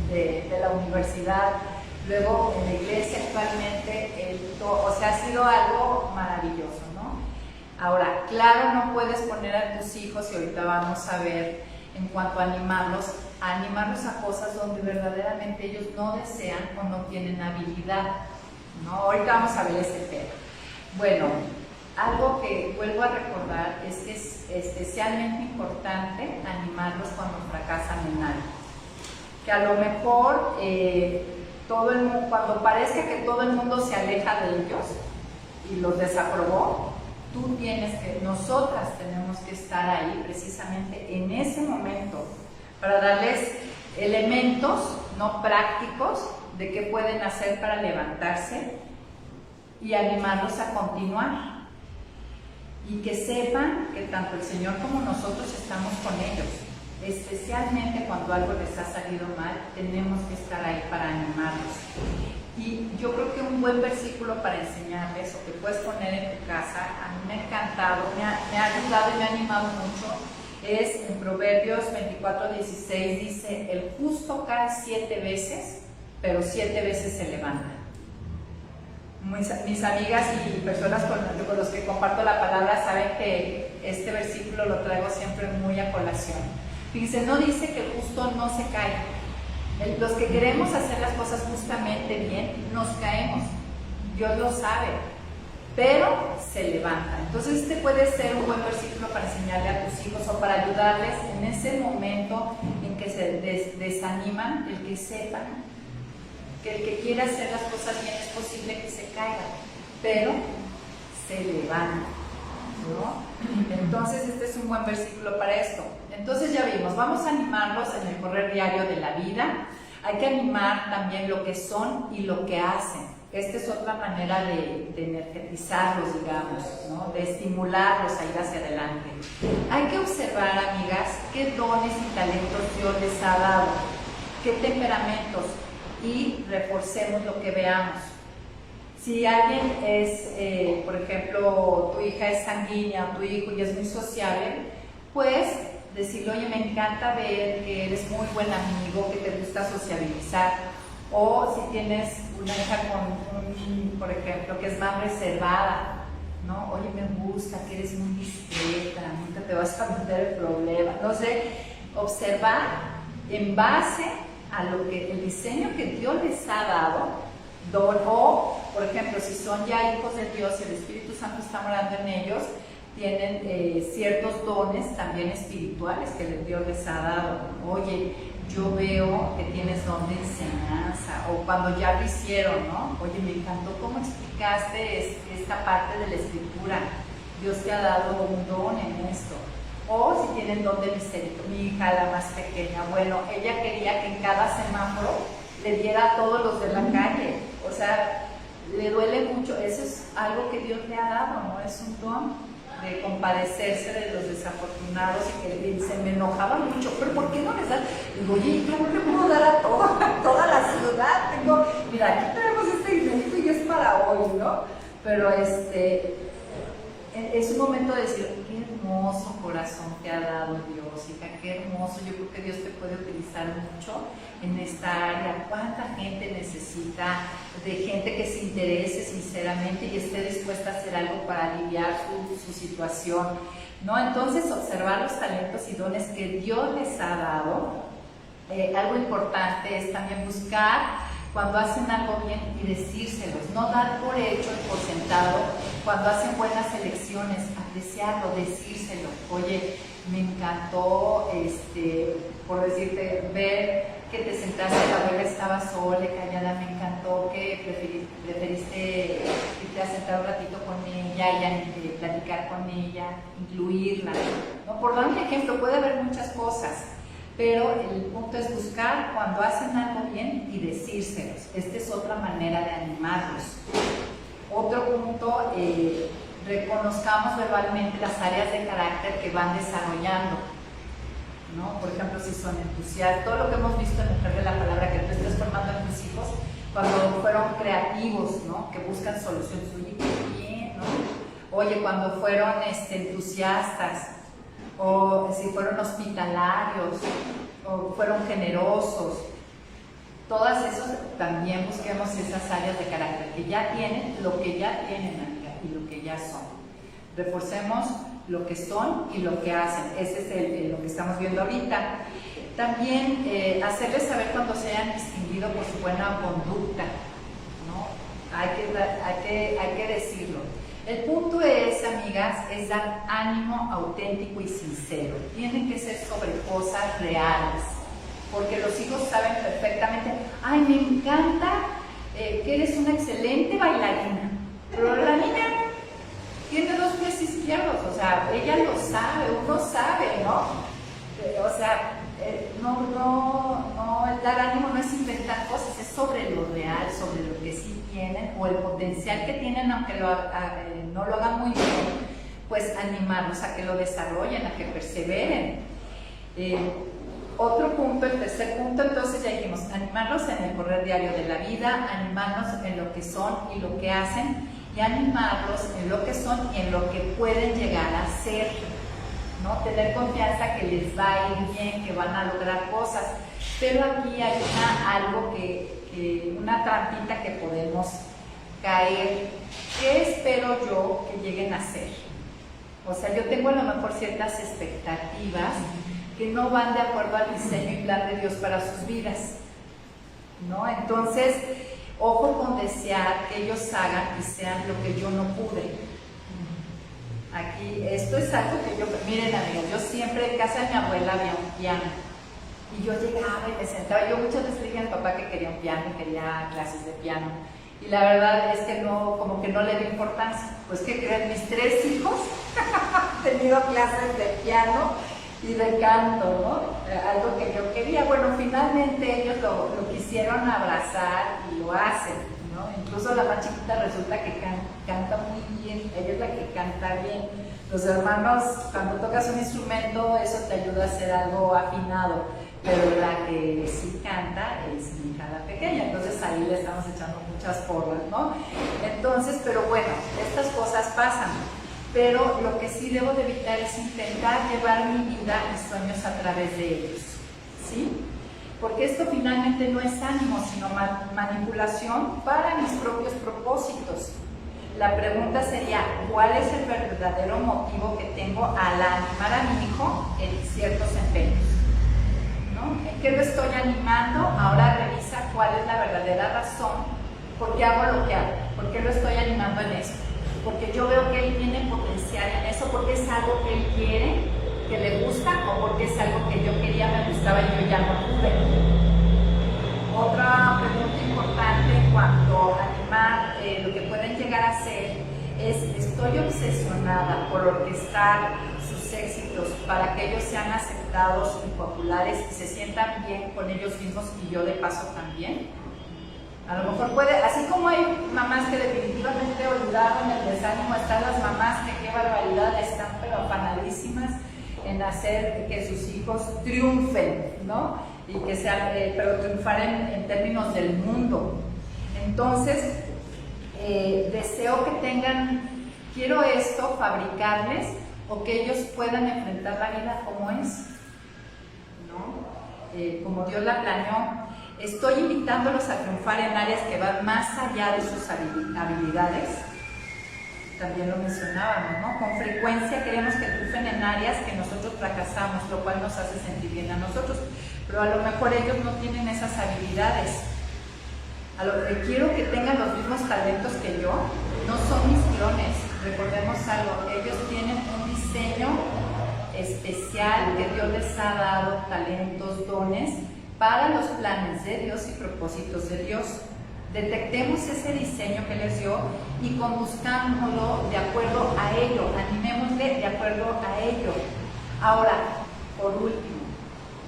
de la universidad. Luego en la iglesia actualmente, o sea, ha sido algo maravilloso, ¿no? Ahora, claro, no puedes poner a tus hijos, y ahorita vamos a ver en cuanto a animarlos a cosas donde verdaderamente ellos no desean o no tienen habilidad, ¿no? Ahorita vamos a ver ese tema. Bueno, algo que vuelvo a recordar es que es especialmente importante animarlos cuando fracasan en algo. Que a lo mejor cuando parezca que todo el mundo se aleja de ellos y los desaprobó, nosotras tenemos que estar ahí precisamente en ese momento para darles elementos no prácticos de qué pueden hacer para levantarse y animarlos a continuar. Y que sepan que tanto el Señor como nosotros estamos con ellos. Especialmente cuando algo les ha salido mal, tenemos que estar ahí para animarlos. Y yo creo que un buen versículo para enseñarles o que puedes poner en tu casa, a mí me ha encantado, me ha ayudado y me ha animado mucho, es en Proverbios 24:16, dice: el justo cae 7 veces, pero 7 veces se levanta. Mis amigas y personas con los que comparto la palabra saben que este versículo lo traigo siempre muy a colación. Fíjense, no dice que el justo no se cae. Los que queremos hacer las cosas justamente bien, nos caemos. Dios lo sabe, pero se levanta. Entonces este puede ser un buen versículo para enseñarle a tus hijos o para ayudarles en ese momento en que se desaniman, el que sepan que el que quiera hacer las cosas bien es posible que se caiga, pero se levanta, ¿no? Entonces este es un buen versículo para esto. Entonces ya vimos, vamos a animarlos en el correr diario de la vida. Hay que animar también lo que son y lo que hacen. Esta es otra manera de energetizarlos, digamos, ¿no? De estimularlos a ir hacia adelante. Hay que observar, amigas, qué dones y talentos Dios les ha dado, qué temperamentos, y reforcemos lo que veamos. Si alguien es, por ejemplo, tu hija es sanguínea o tu hijo y es muy sociable, pues decirle: oye, me encanta ver que eres muy buen amigo, que te gusta sociabilizar. O si tienes una hija por ejemplo, que es más reservada, ¿no? Oye, me gusta que eres muy discreta, nunca te vas a meter el problema. No sé, observar en base a lo que el diseño que Dios les ha dado, o por ejemplo, si son ya hijos de Dios y el Espíritu Santo está morando en ellos, tienen ciertos dones también espirituales que Dios les ha dado. Oye, yo veo que tienes don de enseñanza, o cuando ya lo hicieron, ¿no? Oye, me encantó cómo explicaste esta parte de la escritura, Dios te ha dado un don en esto. O si tienen don de misericordia. Mi hija, la más pequeña, bueno, ella quería que en cada semáforo le diera a todos los de la calle. O sea, le duele mucho. Eso es algo que Dios le ha dado, ¿no? Es un don de compadecerse de los desafortunados, y que se me enojaba mucho. ¿Pero por qué no les dan? Digo, oye, yo no le puedo dar a toda la ciudad. Mira, aquí tenemos este dinerito y es para hoy, ¿no? Pero es un momento de decir: qué hermoso corazón te ha dado Dios, hija, qué hermoso. Yo creo que Dios te puede utilizar mucho en esta área. ¿Cuánta gente necesita de gente que se interese sinceramente y esté dispuesta a hacer algo para aliviar su situación, ¿no? Entonces, observar los talentos y dones que Dios les ha dado. Algo importante es también buscar cuando hacen algo bien y decírselos, no dar por hecho y por sentado. Cuando hacen buenas elecciones, apreciarlo, decírselo. Oye, me encantó, por decirte, ver que te sentaste, la abuela estaba sola, callada, me encantó que preferiste irte a sentar un ratito con ella y platicar con ella, incluirla, ¿no? Por dar un ejemplo, puede haber muchas cosas, pero el punto es buscar cuando hacen algo bien y decírselos. Esta es otra manera de animarlos. Otro punto, reconozcamos verbalmente las áreas de carácter que van desarrollando, ¿no? Por ejemplo, si son entusiastas, todo lo que hemos visto en Mujer de la Palabra, que tú estás formando en tus hijos, cuando fueron creativos, ¿no? Que buscan soluciones. Oye, qué bien, ¿no? Oye, cuando fueron entusiastas, o si fueron hospitalarios, o fueron generosos, Todas esas, también busquemos esas áreas de carácter que ya tienen, lo que ya tienen, amiga, y lo que ya son. Reforcemos lo que son y lo que hacen. Ese es lo que estamos viendo ahorita. También hacerles saber cuando se hayan distinguido por su buena conducta, ¿no? Hay que decirlo. El punto es, amigas, es dar ánimo auténtico y sincero. Tienen que ser sobre cosas reales, porque los hijos saben perfectamente, ay, me encanta que eres una excelente bailarina, pero la niña tiene 2 pies izquierdos, o sea, ella lo sabe, uno sabe, ¿no? O sea, el dar ánimo no es inventar cosas, es sobre lo real, sobre lo que sí tienen o el potencial que tienen, aunque no lo hagan muy bien, pues animarlos a que lo desarrollen, a que perseveren. Otro punto, el tercer punto, entonces ya dijimos, animarlos en el correr diario de la vida, animarlos en lo que son y lo que hacen, y animarlos en lo que son y en lo que pueden llegar a ser, ¿no? Tener confianza que les va a ir bien, que van a lograr cosas. Pero aquí hay una trampita que podemos caer. ¿Qué espero yo que lleguen a ser? O sea, yo tengo a lo mejor ciertas expectativas que no van de acuerdo al diseño y plan de Dios para sus vidas, ¿no? Entonces, ojo con desear que ellos hagan y sean lo que yo no pude. Aquí, esto es algo que miren amigos, yo siempre en casa de mi abuela había un piano y yo llegaba y me sentaba, yo muchas veces le dije a mi papá que quería un piano, quería clases de piano, y la verdad es que como que no le di importancia. Pues ¿qué creen? Mis 3 hijos han tenido clases de piano y de canto, ¿no? Algo que yo quería. Bueno, finalmente ellos lo quisieron abrazar y lo hacen, ¿no? Incluso la más chiquita resulta que canta muy bien, ella es la que canta bien. Los hermanos, cuando tocas un instrumento, eso te ayuda a hacer algo afinado, pero la que sí canta es mi hija la pequeña, entonces ahí le estamos echando muchas porras, ¿no? Entonces, pero bueno, estas cosas pasan. Pero lo que sí debo de evitar es intentar llevar mi vida y sueños a través de ellos, ¿sí? Porque esto finalmente no es ánimo, sino manipulación para mis propios propósitos. La pregunta sería, ¿cuál es el verdadero motivo que tengo al animar a mi hijo en ciertos empeños? ¿No? ¿En qué lo estoy animando? Ahora revisa cuál es la verdadera razón por qué hago lo que hago, por qué lo estoy animando en eso. Porque yo veo que él tiene potencial en eso, porque es algo que él quiere, que le gusta, o porque es algo que yo quería, me gustaba y yo ya no pude. Otra pregunta importante en cuanto a animar lo que pueden llegar a ser es, ¿estoy obsesionada por orquestar sus éxitos para que ellos sean aceptados y populares y se sientan bien con ellos mismos y yo de paso también? A lo mejor puede, así como hay mamás que definitivamente olvidaron el desánimo, están las mamás que qué barbaridad, están pero afanadísimas en hacer que sus hijos triunfen, ¿no? Y que sean, pero triunfar en términos del mundo. Entonces, deseo que tengan, quiero esto, fabricarles, o que ellos puedan enfrentar la vida como es, ¿no? Como Dios la planeó. Estoy invitándolos a triunfar en áreas que van más allá de sus habilidades. También lo mencionábamos, ¿no? Con frecuencia queremos que triunfen en áreas que nosotros fracasamos, lo cual nos hace sentir bien a nosotros. Pero a lo mejor ellos no tienen esas habilidades. Quiero que tengan los mismos talentos que yo. No son mis clones. Recordemos algo, ellos tienen un diseño especial que Dios les ha dado, talentos, dones, para los planes de Dios y propósitos de Dios. Detectemos ese diseño que les dio y conduzcámoslo de acuerdo a ello, animémosle de acuerdo a ello. Ahora, por último,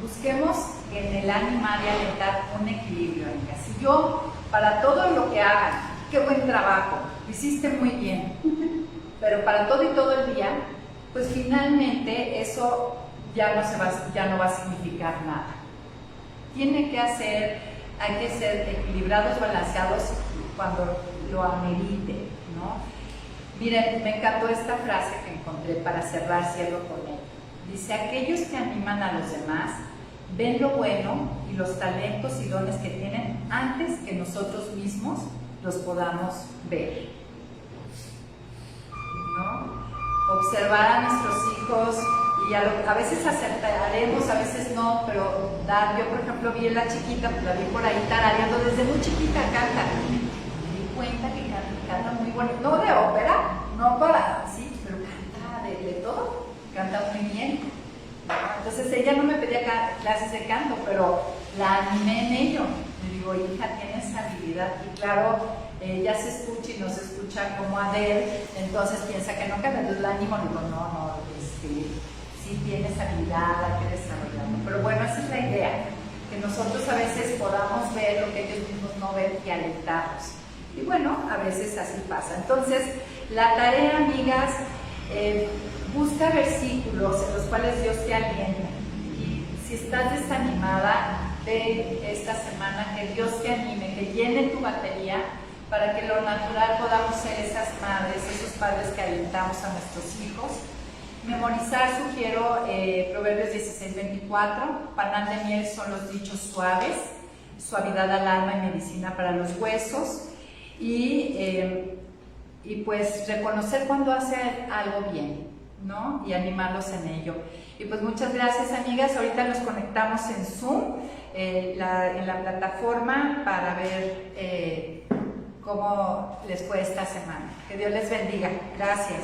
busquemos en el animar y alentar un equilibrio. Si yo, para todo lo que hagan, qué buen trabajo, lo hiciste muy bien, pero para todo y todo el día, pues finalmente eso ya no va a significar nada. Hay que ser equilibrados, balanceados cuando lo amerite, ¿no? Miren, me encantó esta frase que encontré para cerrar, cierro con ella. Dice, aquellos que animan a los demás ven lo bueno y los talentos y dones que tienen antes que nosotros mismos los podamos ver, ¿no? Observar a nuestros hijos y a veces acertaremos, a veces no, pero yo por ejemplo vi a la chiquita, pues la vi por ahí tarareando, desde muy chiquita canta, me di cuenta que canta muy bonito, no de ópera, no para, sí, pero canta de todo, canta muy bien. Entonces ella no me pedía clases de canto, pero la animé en ello. Le digo, hija, tienes habilidad. Y claro, ella se escucha y no se escucha como Adele, entonces piensa que no canta. Entonces la animo, le digo, no, sí tienes habilidad, hay que desarrollarlo. Pero bueno, esa es la idea, que nosotros a veces podamos ver lo que ellos mismos no ven y alentarlos. Y bueno, a veces así pasa. Entonces, la tarea, amigas, busca versículos en los cuales Dios te alienta. Y si estás desanimada, ve esta semana que Dios te anime, que llene tu batería para que lo natural podamos ser esas madres, esos padres que alentamos a nuestros hijos. Memorizar, sugiero Proverbios 16:24, panal de miel son los dichos suaves, suavidad al alma y medicina para los huesos. Y pues reconocer cuando hace algo bien, ¿no? Y animarlos en ello. Y pues muchas gracias, amigas. Ahorita nos conectamos en Zoom, en la plataforma, para ver cómo les fue esta semana. Que Dios les bendiga. Gracias.